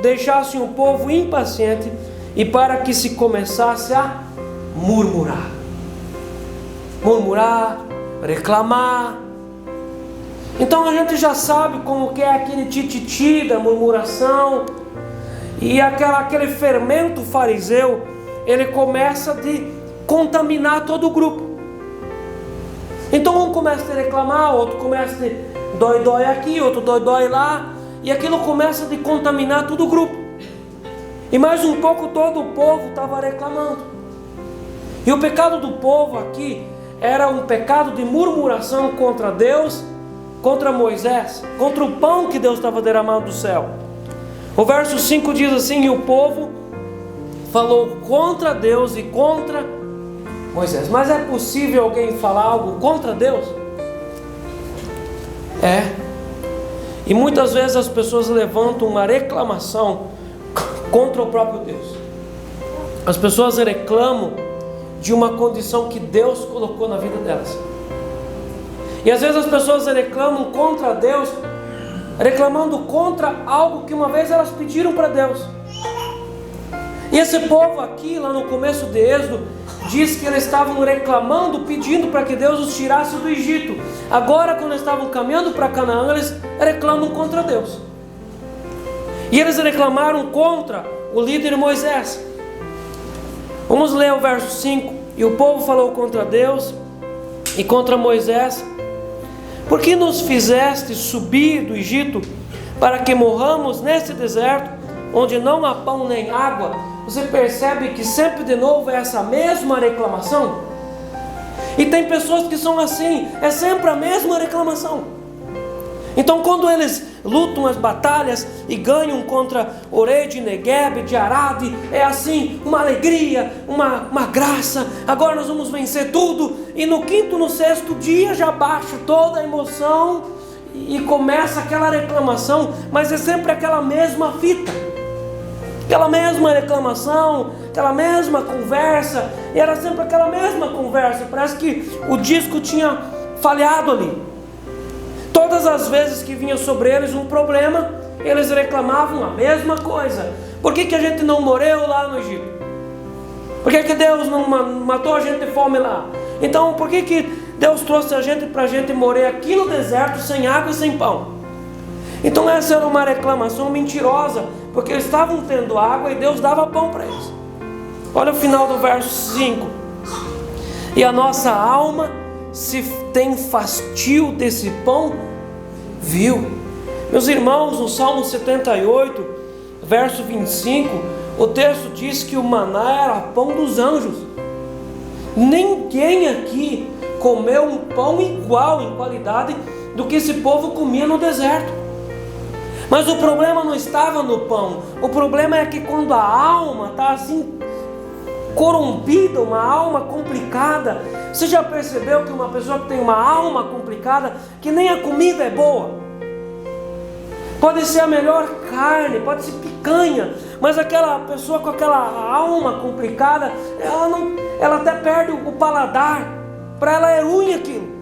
deixassem o povo impaciente e para que se começasse a murmurar, reclamar. Então a gente já sabe como que é aquele tititi da murmuração, e aquele fermento fariseu, ele começa a contaminar todo o grupo. Então um começa a reclamar, outro começa a dói aqui, outro dói lá, e aquilo começa a contaminar todo o grupo. E mais um pouco todo o povo estava reclamando. E o pecado do povo aqui era um pecado de murmuração contra Deus, contra Moisés, contra o pão que Deus estava derramando do céu. O verso 5 diz assim: e o povo falou contra Deus e contra Moisés. Mas é possível alguém falar algo contra Deus? É. E muitas vezes as pessoas levantam uma reclamação contra o próprio Deus. As pessoas reclamam de uma condição que Deus colocou na vida delas. E às vezes as pessoas reclamam contra Deus, reclamando contra algo que uma vez elas pediram para Deus. E esse povo aqui, lá no começo de Êxodo, diz que eles estavam reclamando, pedindo para que Deus os tirasse do Egito. Agora, quando eles estavam caminhando para Canaã, eles reclamam contra Deus. E eles reclamaram contra o líder Moisés. Vamos ler o verso 5. E o povo falou contra Deus e contra Moisés: por que nos fizeste subir do Egito para que morramos nesse deserto, onde não há pão nem água? Você percebe que sempre de novo é essa mesma reclamação? E tem pessoas que são assim, é sempre a mesma reclamação. Então quando eles lutam as batalhas e ganham contra o rei de Negueb, de Arad, é assim, uma alegria, uma graça, agora nós vamos vencer tudo. E no quinto, no sexto dia já baixa toda a emoção e começa aquela reclamação, mas é sempre aquela mesma fita, aquela mesma reclamação, aquela mesma conversa, e era sempre aquela mesma conversa. Parece que o disco tinha falhado ali. Todas as vezes que vinha sobre eles um problema, eles reclamavam a mesma coisa. Por que a gente não morreu lá no Egito? Por que Deus não matou a gente de fome lá? Então por que Deus trouxe a gente para a gente morrer aqui no deserto, sem água e sem pão? Então essa era uma reclamação mentirosa, porque eles estavam tendo água e Deus dava pão para eles. Olha o final do verso 5. E a nossa alma se tem fastio desse pão vil. Meus irmãos, no Salmo 78, verso 25, o texto diz que o maná era pão dos anjos. Ninguém aqui comeu um pão igual em qualidade do que esse povo comia no deserto. Mas o problema não estava no pão. O problema é que quando a alma está assim corrompida, uma alma complicada. Você já percebeu que uma pessoa que tem uma alma complicada, que nem a comida é boa? Pode ser a melhor carne, pode ser picanha, mas aquela pessoa com aquela alma complicada, ela até perde o paladar. Para ela é ruim aquilo.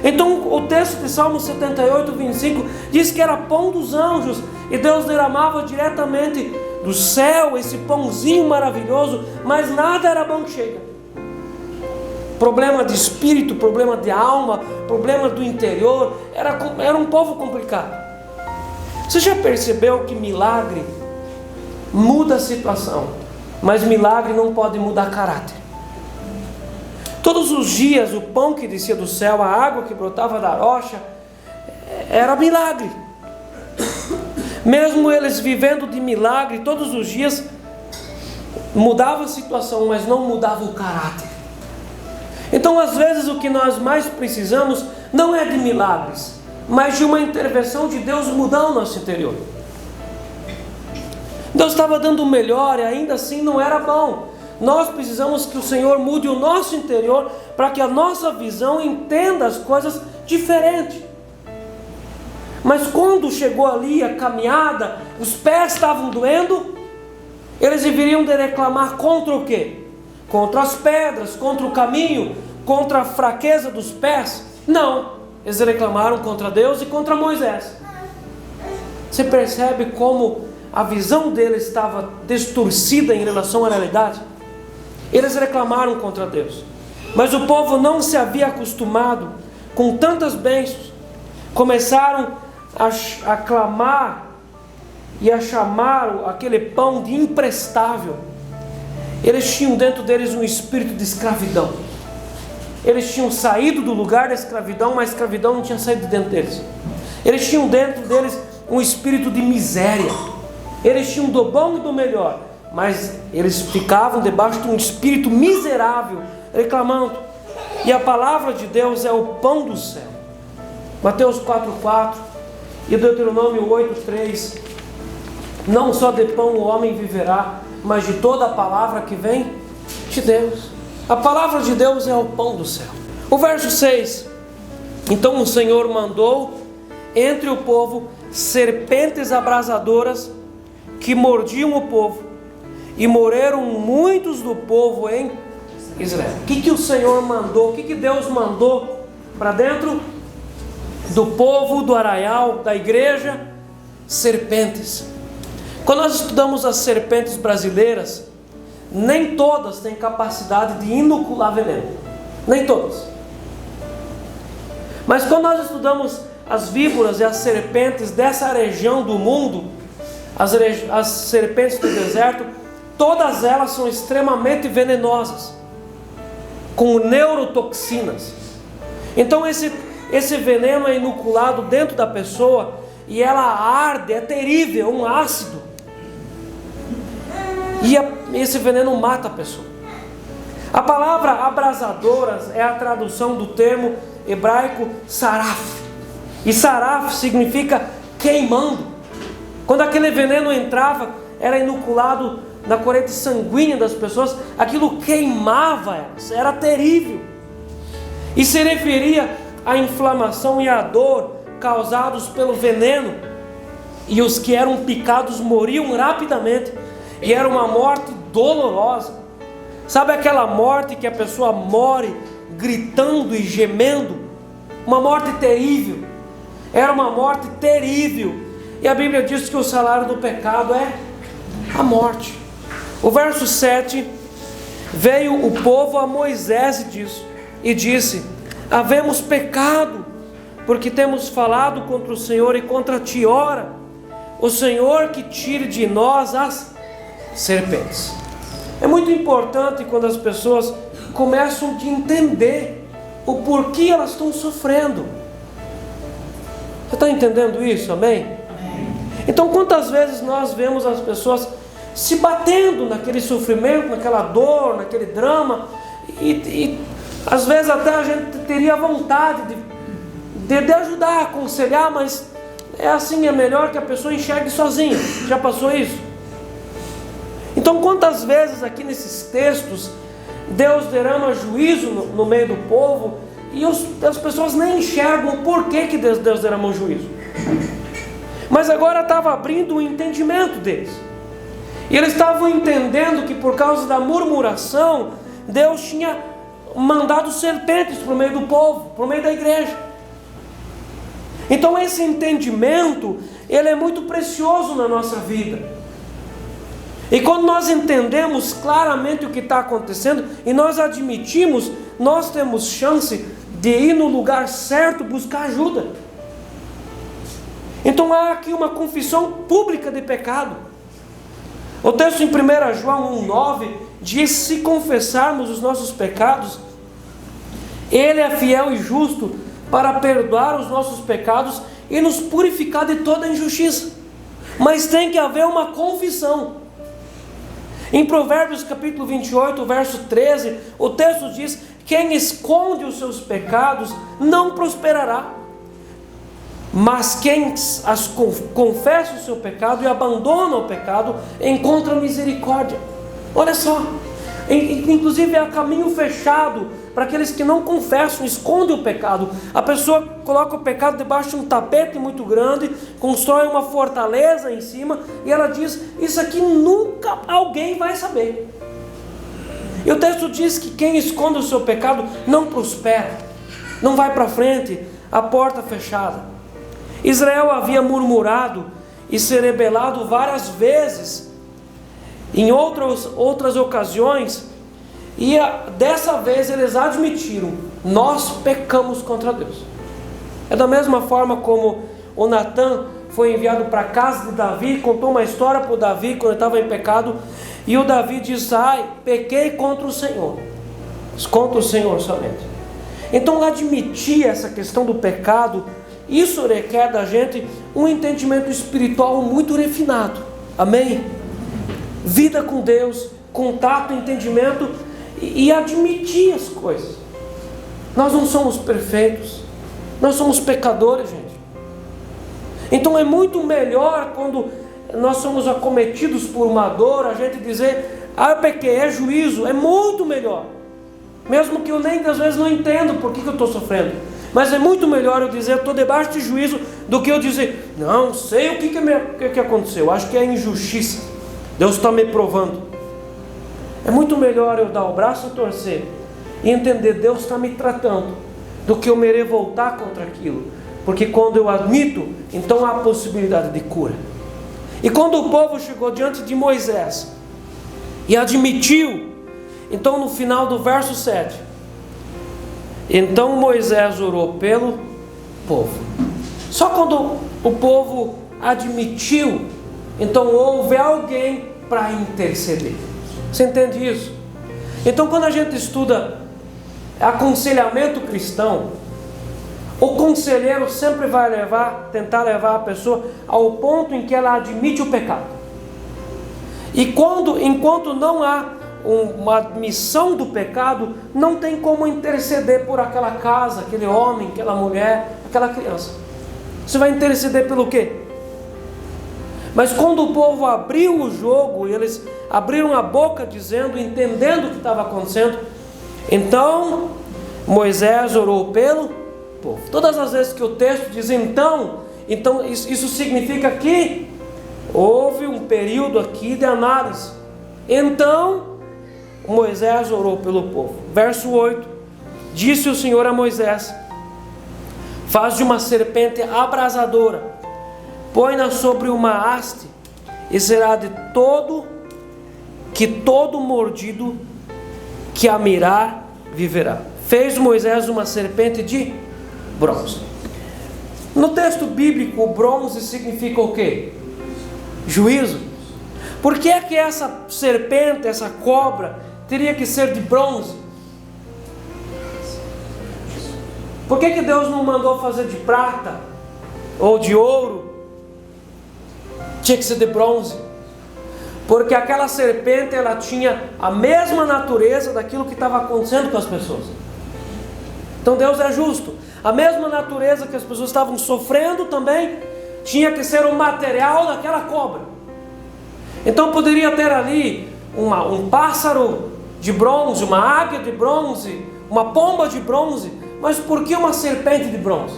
Então o texto de Salmo 78, 25 Diz que era pão dos anjos, e Deus derramava diretamente do céu esse pãozinho maravilhoso, mas nada era bom que chega. Problema de espírito, problema de alma, problema do interior, era um povo complicado. Você já percebeu que milagre muda a situação, mas milagre não pode mudar caráter? Todos os dias o pão que descia do céu, a água que brotava da rocha, era milagre. Mesmo eles vivendo de milagre todos os dias, mudava a situação, mas não mudava o caráter. Então às vezes o que nós mais precisamos não é de milagres, mas de uma intervenção de Deus mudar o nosso interior. Deus estava dando o melhor e ainda assim não era bom. Nós precisamos que o Senhor mude o nosso interior para que a nossa visão entenda as coisas diferente. Mas quando chegou ali a caminhada, os pés estavam doendo, eles deveriam de reclamar contra o quê? Contra as pedras, contra o caminho, contra a fraqueza dos pés? Não, eles reclamaram contra Deus e contra Moisés. Você percebe como a visão deles estava distorcida em relação à realidade? Eles reclamaram contra Deus, mas o povo não se havia acostumado com tantas bênçãos. Começaram a clamar e a chamar aquele pão de imprestável. Eles tinham dentro deles um espírito de escravidão. Eles tinham saído do lugar da escravidão, mas a escravidão não tinha saído de dentro deles. Eles tinham dentro deles um espírito de miséria. Eles tinham do bom e do melhor, mas eles ficavam debaixo de um espírito miserável, reclamando. E a palavra de Deus é o pão do céu. Mateus 4,4 e Deuteronômio 8,3. Não só de pão o homem viverá, mas de toda a palavra que vem de Deus. A palavra de Deus é o pão do céu. O verso 6. Então o Senhor mandou entre o povo serpentes abrasadoras que mordiam o povo, e morreram muitos do povo em Israel. O que o Senhor mandou? O que Deus mandou para dentro do povo, do arraial, da igreja? Serpentes. Quando nós estudamos as serpentes brasileiras, nem todas têm capacidade de inocular veneno. Nem todas. Mas quando nós estudamos as víboras e as serpentes dessa região do mundo, as serpentes do deserto, todas elas são extremamente venenosas, com neurotoxinas. Então esse veneno é inoculado dentro da pessoa e ela arde, é terrível, um ácido. E esse veneno mata a pessoa. A palavra abrasadoras é a tradução do termo hebraico saraf. E saraf significa queimando. Quando aquele veneno entrava, era inoculado na corrente sanguínea das pessoas, aquilo queimava elas, era terrível. E se referia à inflamação e à dor causados pelo veneno. E os que eram picados morriam rapidamente, e era uma morte dolorosa. Sabe aquela morte que a pessoa morre gritando e gemendo? Uma morte terrível. Era uma morte terrível. E a Bíblia diz que o salário do pecado é a morte. O verso 7, veio o povo a Moisés e disse: havemos pecado, porque temos falado contra o Senhor e contra ti. Ora, o Senhor que tire de nós as serpentes. É muito importante quando as pessoas começam a entender o porquê elas estão sofrendo. Você está entendendo isso? Amém? Então quantas vezes nós vemos as pessoas se batendo naquele sofrimento, naquela dor, naquele drama, e às vezes até a gente teria vontade de ajudar, aconselhar, mas é assim, é melhor que a pessoa enxergue sozinha. Já passou isso? Então quantas vezes aqui nesses textos Deus derrama juízo no meio do povo, e as pessoas nem enxergam o porquê que Deus derramou juízo. Mas agora estava abrindo o entendimento deles. E eles estavam entendendo que por causa da murmuração, Deus tinha mandado serpentes para o meio do povo, para o meio da igreja. Então esse entendimento, ele é muito precioso na nossa vida. E quando nós entendemos claramente o que está acontecendo e nós admitimos, nós temos chance de ir no lugar certo buscar ajuda. Então há aqui uma confissão pública de pecado. O texto em 1 João 1,9 diz: se confessarmos os nossos pecados, Ele é fiel e justo para perdoar os nossos pecados e nos purificar de toda injustiça. Mas tem que haver uma confissão. Em Provérbios capítulo 28, verso 13, o texto diz: quem esconde os seus pecados não prosperará, mas quem confessa o seu pecado e abandona o pecado encontra misericórdia. Olha só, inclusive há caminho fechado para aqueles que não confessam, escondem o pecado. A pessoa coloca o pecado debaixo de um tapete muito grande, constrói uma fortaleza em cima, e ela diz: isso aqui nunca alguém vai saber. E o texto diz que quem esconde o seu pecado não prospera, não vai para frente, a porta fechada. Israel havia murmurado e se rebelado várias vezes, em outras ocasiões, e dessa vez eles admitiram: nós pecamos contra Deus. É da mesma forma como o Natan foi enviado para a casa de Davi, contou uma história para o Davi quando ele estava em pecado, e o Davi disse: pequei contra o Senhor somente. Então admitir essa questão do pecado, isso requer da gente um entendimento espiritual muito refinado. Amém? Vida com Deus, contato, entendimento e admitir as coisas. Nós não somos perfeitos, nós somos pecadores, gente. Então é muito melhor quando nós somos acometidos por uma dor, a gente dizer: eu pequei, é juízo. É muito melhor, mesmo que eu nem às vezes não entendo por que eu estou sofrendo, mas é muito melhor eu dizer: eu estou debaixo de juízo, do que eu dizer: não sei o que aconteceu, acho que é injustiça, Deus está me provando. É muito melhor eu dar o braço a torcer e entender: Deus está me tratando, do que eu me revoltar contra aquilo. Porque quando eu admito, então há possibilidade de cura. E quando o povo chegou diante de Moisés e admitiu, então no final do verso 7, então Moisés orou pelo povo. Só quando o povo admitiu, então houve alguém para interceder. Você entende isso? Então quando a gente estuda aconselhamento cristão, o conselheiro sempre vai tentar levar a pessoa ao ponto em que ela admite o pecado. E enquanto não há uma admissão do pecado, não tem como interceder por aquela casa, aquele homem, aquela mulher, aquela criança. Você vai interceder pelo quê? Mas quando o povo abriu o jogo, eles abriram a boca dizendo, entendendo o que estava acontecendo, então Moisés orou pelo povo. Todas as vezes que o texto diz então isso significa que houve um período aqui de análise. Então Moisés orou pelo povo. Verso 8: disse o Senhor a Moisés: faz de uma serpente abrasadora, põe-na sobre uma haste, e será de todo mordido que a mirar viverá. Fez Moisés uma serpente de bronze. No texto bíblico, o bronze significa o quê? Juízo. Por que é que essa serpente, essa cobra, teria que ser de bronze? Por que Deus não mandou fazer de prata ou de ouro? Tinha que ser de bronze. Porque aquela serpente, ela tinha a mesma natureza daquilo que estava acontecendo com as pessoas. Então Deus é justo. A mesma natureza que as pessoas estavam sofrendo também tinha que ser o material daquela cobra. Então poderia ter ali um pássaro de bronze, uma águia de bronze, uma pomba de bronze, mas por que uma serpente de bronze?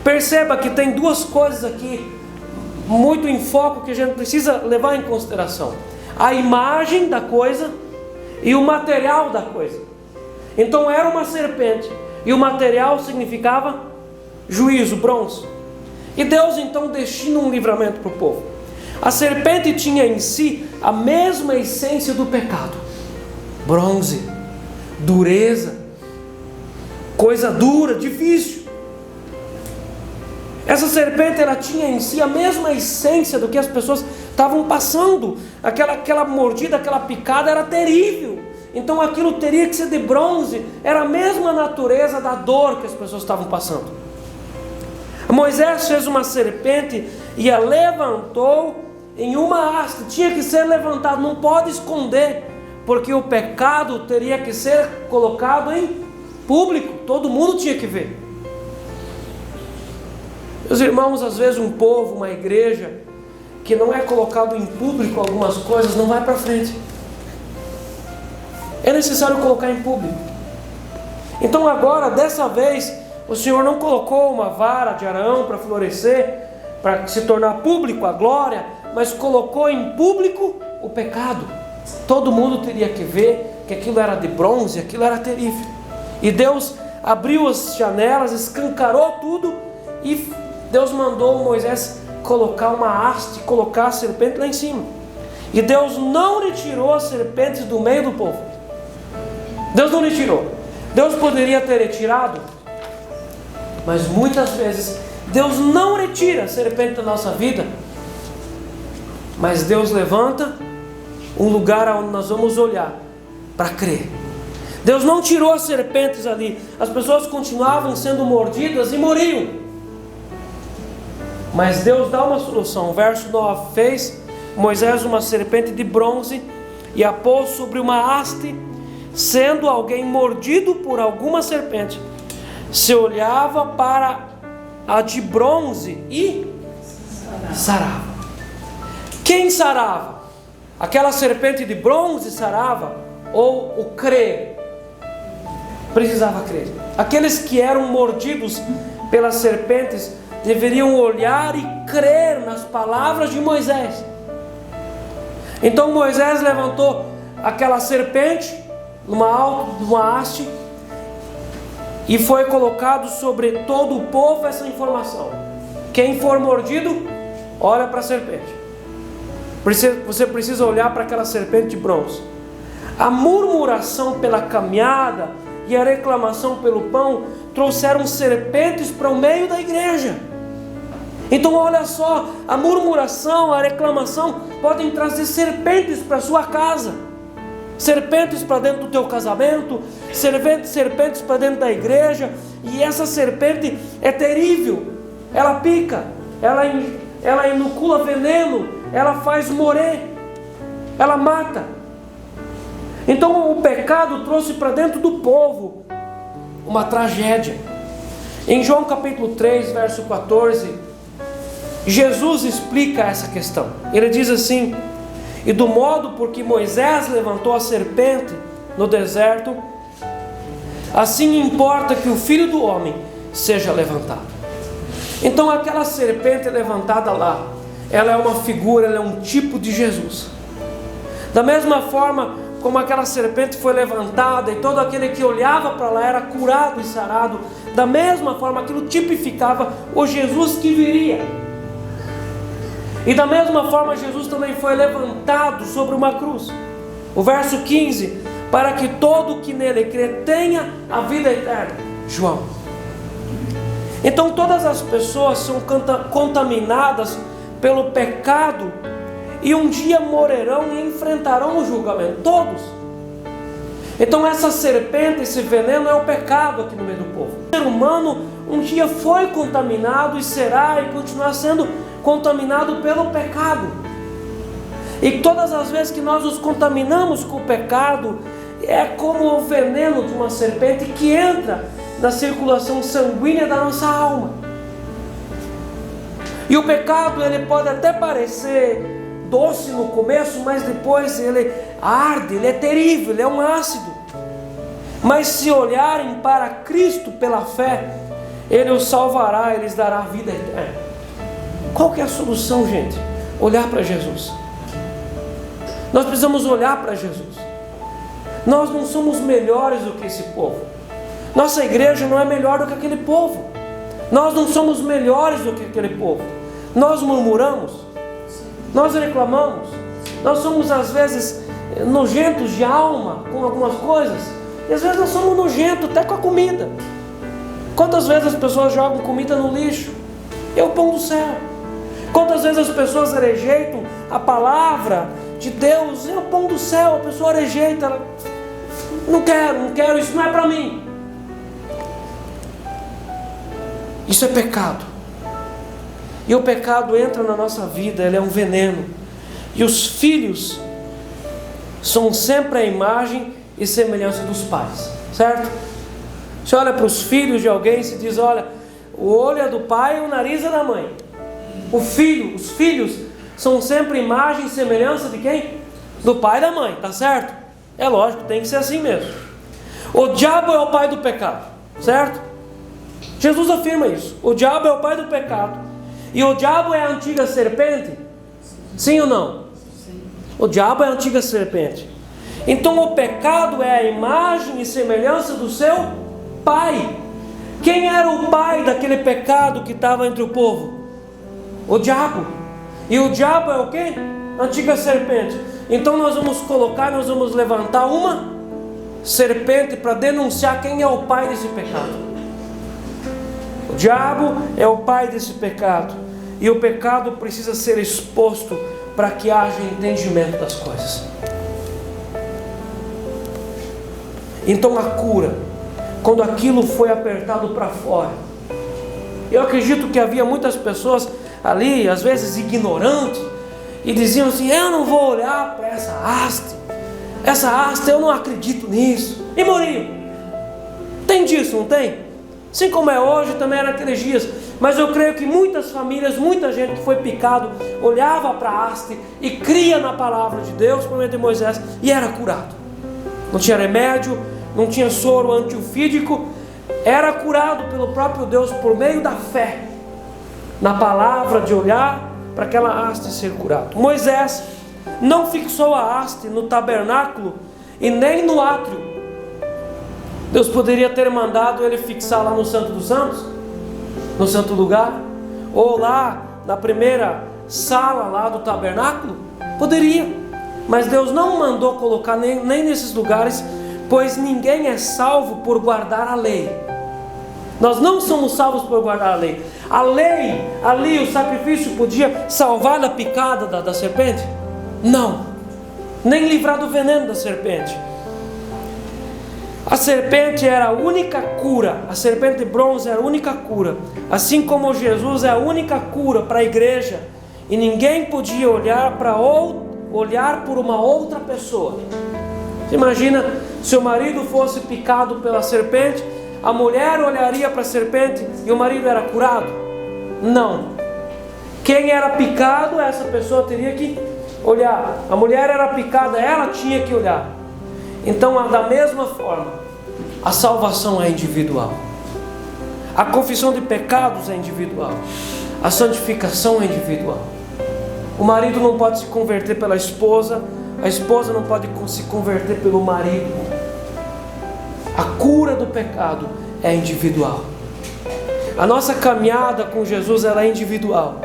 Perceba que tem duas coisas aqui muito em foco que a gente precisa levar em consideração: a imagem da coisa e o material da coisa. Então era uma serpente, e o material significava juízo, bronze. E Deus então destina um livramento para o povo. A serpente tinha em si a mesma essência do pecado: bronze, dureza, coisa dura, difícil. Essa serpente, ela tinha em si a mesma essência do que as pessoas estavam passando. Aquela mordida, aquela picada era terrível. Então aquilo teria que ser de bronze. Era a mesma natureza da dor que as pessoas estavam passando. Moisés fez uma serpente e a levantou em uma haste. Tinha que ser levantado, não pode esconder, porque o pecado teria que ser colocado em público. Todo mundo tinha que ver. Meus irmãos, às vezes um povo, uma igreja que não é colocado em público algumas coisas, não vai para frente. É necessário colocar em público. Então agora, dessa vez, o Senhor não colocou uma vara de Arão para florescer, para se tornar público a glória, mas colocou em público o pecado. Todo mundo teria que ver que aquilo era de bronze, aquilo era terrível. E Deus abriu as janelas, escancarou tudo, e Deus mandou Moisés colocar uma haste, colocar a serpente lá em cima. E Deus não retirou as serpentes do meio do povo. Deus não retirou. Deus poderia ter retirado, mas muitas vezes Deus não retira a serpente da nossa vida, mas Deus levanta um lugar onde nós vamos olhar para crer. Deus não tirou as serpentes ali. As pessoas continuavam sendo mordidas e morriam. Mas Deus dá uma solução. Verso 9: fez Moisés uma serpente de bronze e a pôs sobre uma haste. Sendo alguém mordido por alguma serpente, se olhava para a de bronze e sarava. Quem sarava? Aquela serpente de bronze sarava? Ou o crer? Precisava crer. Aqueles que eram mordidos pelas serpentes deveriam olhar e crer nas palavras de Moisés. Então Moisés levantou aquela serpente numa haste, e foi colocado sobre todo o povo essa informação: quem for mordido, olha para a serpente. Você precisa olhar para aquela serpente de bronze. A murmuração pela caminhada e a reclamação pelo pão trouxeram serpentes para o meio da igreja. Então olha só, a murmuração, a reclamação podem trazer serpentes para a sua casa, serpentes para dentro do teu casamento, serpentes para dentro da igreja. E essa serpente é terrível. Ela pica, ela inocula veneno, ela faz morrer, ela mata. Então o pecado trouxe para dentro do povo uma tragédia. Em João capítulo 3, verso 14, Jesus explica essa questão. Ele diz assim: e do modo por que Moisés levantou a serpente no deserto, assim importa que o Filho do Homem seja levantado. Então aquela serpente levantada lá, ela é uma figura, ela é um tipo de Jesus. Da mesma forma como aquela serpente foi levantada e todo aquele que olhava para lá era curado e sarado, da mesma forma aquilo tipificava o Jesus que viria. E da mesma forma Jesus também foi levantado sobre uma cruz. O verso 15: para que todo que nele crê tenha a vida eterna. João. Então todas as pessoas são contaminadas pelo pecado e um dia morrerão e enfrentarão o julgamento. Todos. Então essa serpente, esse veneno é o pecado aqui no meio do povo. O ser humano um dia foi contaminado e será e continuará sendo contaminado pelo pecado. E todas as vezes que nós nos contaminamos com o pecado, é como o veneno de uma serpente que entra na circulação sanguínea da nossa alma. E o pecado, ele pode até parecer doce no começo, mas depois ele arde, ele é terrível, ele é um ácido. Mas se olharem para Cristo pela fé, Ele os salvará, Ele lhes dará vida eterna. Qual que é a solução, gente? Olhar para Jesus. Nós precisamos olhar para Jesus. Nós não somos melhores do que esse povo. Nossa igreja não é melhor do que aquele povo. Nós não somos melhores do que aquele povo. Nós murmuramos, nós reclamamos, nós somos às vezes nojentos de alma com algumas coisas, e às vezes nós somos nojentos até com a comida. Quantas vezes as pessoas jogam comida no lixo? É o pão do céu. Quantas vezes as pessoas rejeitam a palavra de Deus? É o pão do céu. A pessoa rejeita, ela, não quero, isso não é para mim. Isso é pecado. E o pecado entra na nossa vida, ele é um veneno. E os filhos são sempre a imagem e semelhança dos pais, certo? Você olha para os filhos de alguém e se diz, olha, o olho é do pai e o nariz é da mãe. Os filhos são sempre imagem e semelhança de quem? Do pai e da mãe, tá certo? É lógico, tem que ser assim mesmo. O diabo é o pai do pecado, certo? Jesus afirma isso. O diabo é o pai do pecado. E o diabo é a antiga serpente? Sim ou não? Sim. O diabo é a antiga serpente. Então o pecado é a imagem e semelhança do seu pai. Quem era o pai daquele pecado que estava entre o povo? O diabo. E o diabo é o quê? A antiga serpente. Então nós vamos levantar uma serpente para denunciar quem é o pai desse pecado. O diabo é o pai desse pecado. E o pecado precisa ser exposto para que haja entendimento das coisas. Então a cura, quando aquilo foi apertado para fora, eu acredito que havia muitas pessoas ali, às vezes ignorantes, e diziam assim, eu não vou olhar para essa haste eu não acredito nisso, e moriam. Tem disso, não tem? Assim como é hoje, também era naqueles dias. Mas eu creio que muitas famílias, muita gente que foi picado, olhava para a haste e cria na palavra de Deus, por meio de Moisés, e era curado. Não tinha remédio, não tinha soro antiofídico, era curado pelo próprio Deus por meio da fé, na palavra, de olhar para aquela haste ser curado. Moisés não fixou a haste no tabernáculo e nem no átrio. Deus poderia ter mandado ele fixar lá no Santo dos Santos, no santo lugar, ou lá na primeira sala lá do tabernáculo. Poderia, mas Deus não mandou colocar nem nesses lugares, pois ninguém é salvo por guardar a lei. Nós não somos salvos por guardar a lei. A lei, ali o sacrifício podia salvar da picada da serpente? Não, nem livrar do veneno da serpente. A serpente era a única cura, a serpente de bronze era a única cura, assim como Jesus é a única cura para a igreja, e ninguém podia olhar por uma outra pessoa. Você imagina se o marido fosse picado pela serpente, a mulher olharia para a serpente e o marido era curado? Não. Quem era picado, essa pessoa teria que olhar. A mulher era picada, ela tinha que olhar. Então, da mesma forma, a salvação é individual. A confissão de pecados é individual. A santificação é individual. O marido não pode se converter pela esposa, a esposa não pode se converter pelo marido. A cura do pecado é individual. A nossa caminhada com Jesus, ela é individual.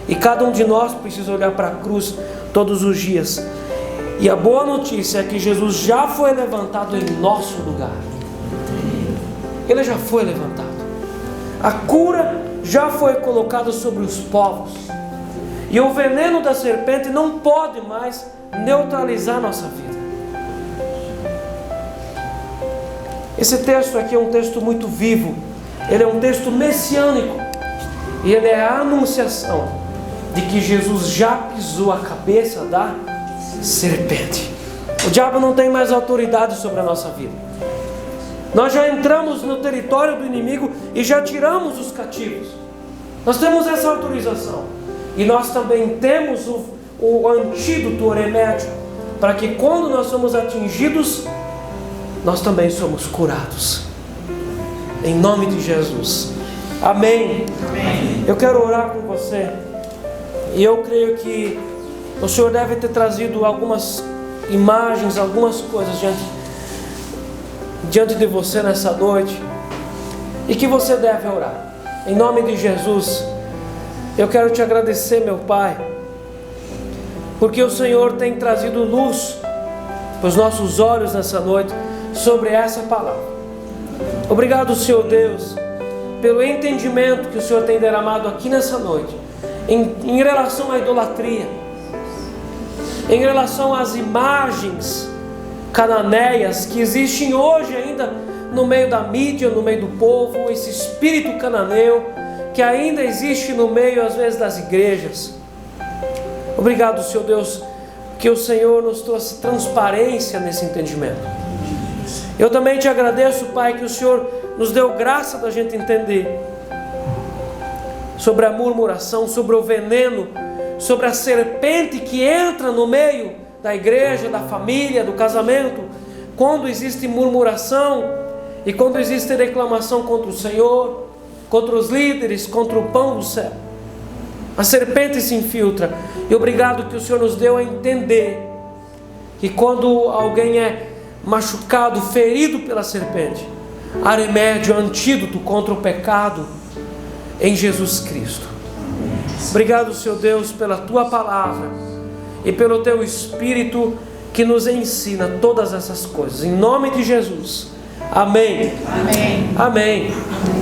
E cada um de nós precisa olhar para a cruz todos os dias. E a boa notícia é que Jesus já foi levantado em nosso lugar. Ele já foi levantado. A cura já foi colocada sobre os povos. E o veneno da serpente não pode mais neutralizar nossa vida. Esse texto aqui é um texto muito vivo. Ele é um texto messiânico. E ele é a anunciação de que Jesus já pisou a cabeça da serpente. O diabo não tem mais autoridade sobre a nossa vida. Nós já entramos no território do inimigo e já tiramos os cativos. Nós temos essa autorização. E nós também temos o antídoto, o remédio, para que quando nós somos atingidos, nós também somos curados. Em nome de Jesus. Amém. Amém. Eu quero orar com você. E eu creio que o Senhor deve ter trazido algumas imagens, algumas coisas diante de você nessa noite, e que você deve orar. Em nome de Jesus, eu quero te agradecer, meu Pai, porque o Senhor tem trazido luz para os nossos olhos nessa noite sobre essa palavra. Obrigado, Senhor Deus, pelo entendimento que o Senhor tem derramado aqui nessa noite, em relação à idolatria, em relação às imagens cananeias que existem hoje ainda no meio da mídia, no meio do povo, esse espírito cananeu que ainda existe no meio, às vezes, das igrejas. Obrigado, Senhor Deus, que o Senhor nos trouxe transparência nesse entendimento. Eu também te agradeço, Pai, que o Senhor nos deu graça da gente entender sobre a murmuração, sobre o veneno, sobre a serpente que entra no meio da igreja, da família, do casamento, quando existe murmuração e quando existe reclamação contra o Senhor, contra os líderes, contra o pão do céu. A serpente se infiltra. E obrigado que o Senhor nos deu a entender que quando alguém é machucado, ferido pela serpente, há remédio, antídoto contra o pecado em Jesus Cristo. Obrigado, Senhor Deus, pela Tua palavra e pelo Teu Espírito que nos ensina todas essas coisas. Em nome de Jesus. Amém. Amém. Amém.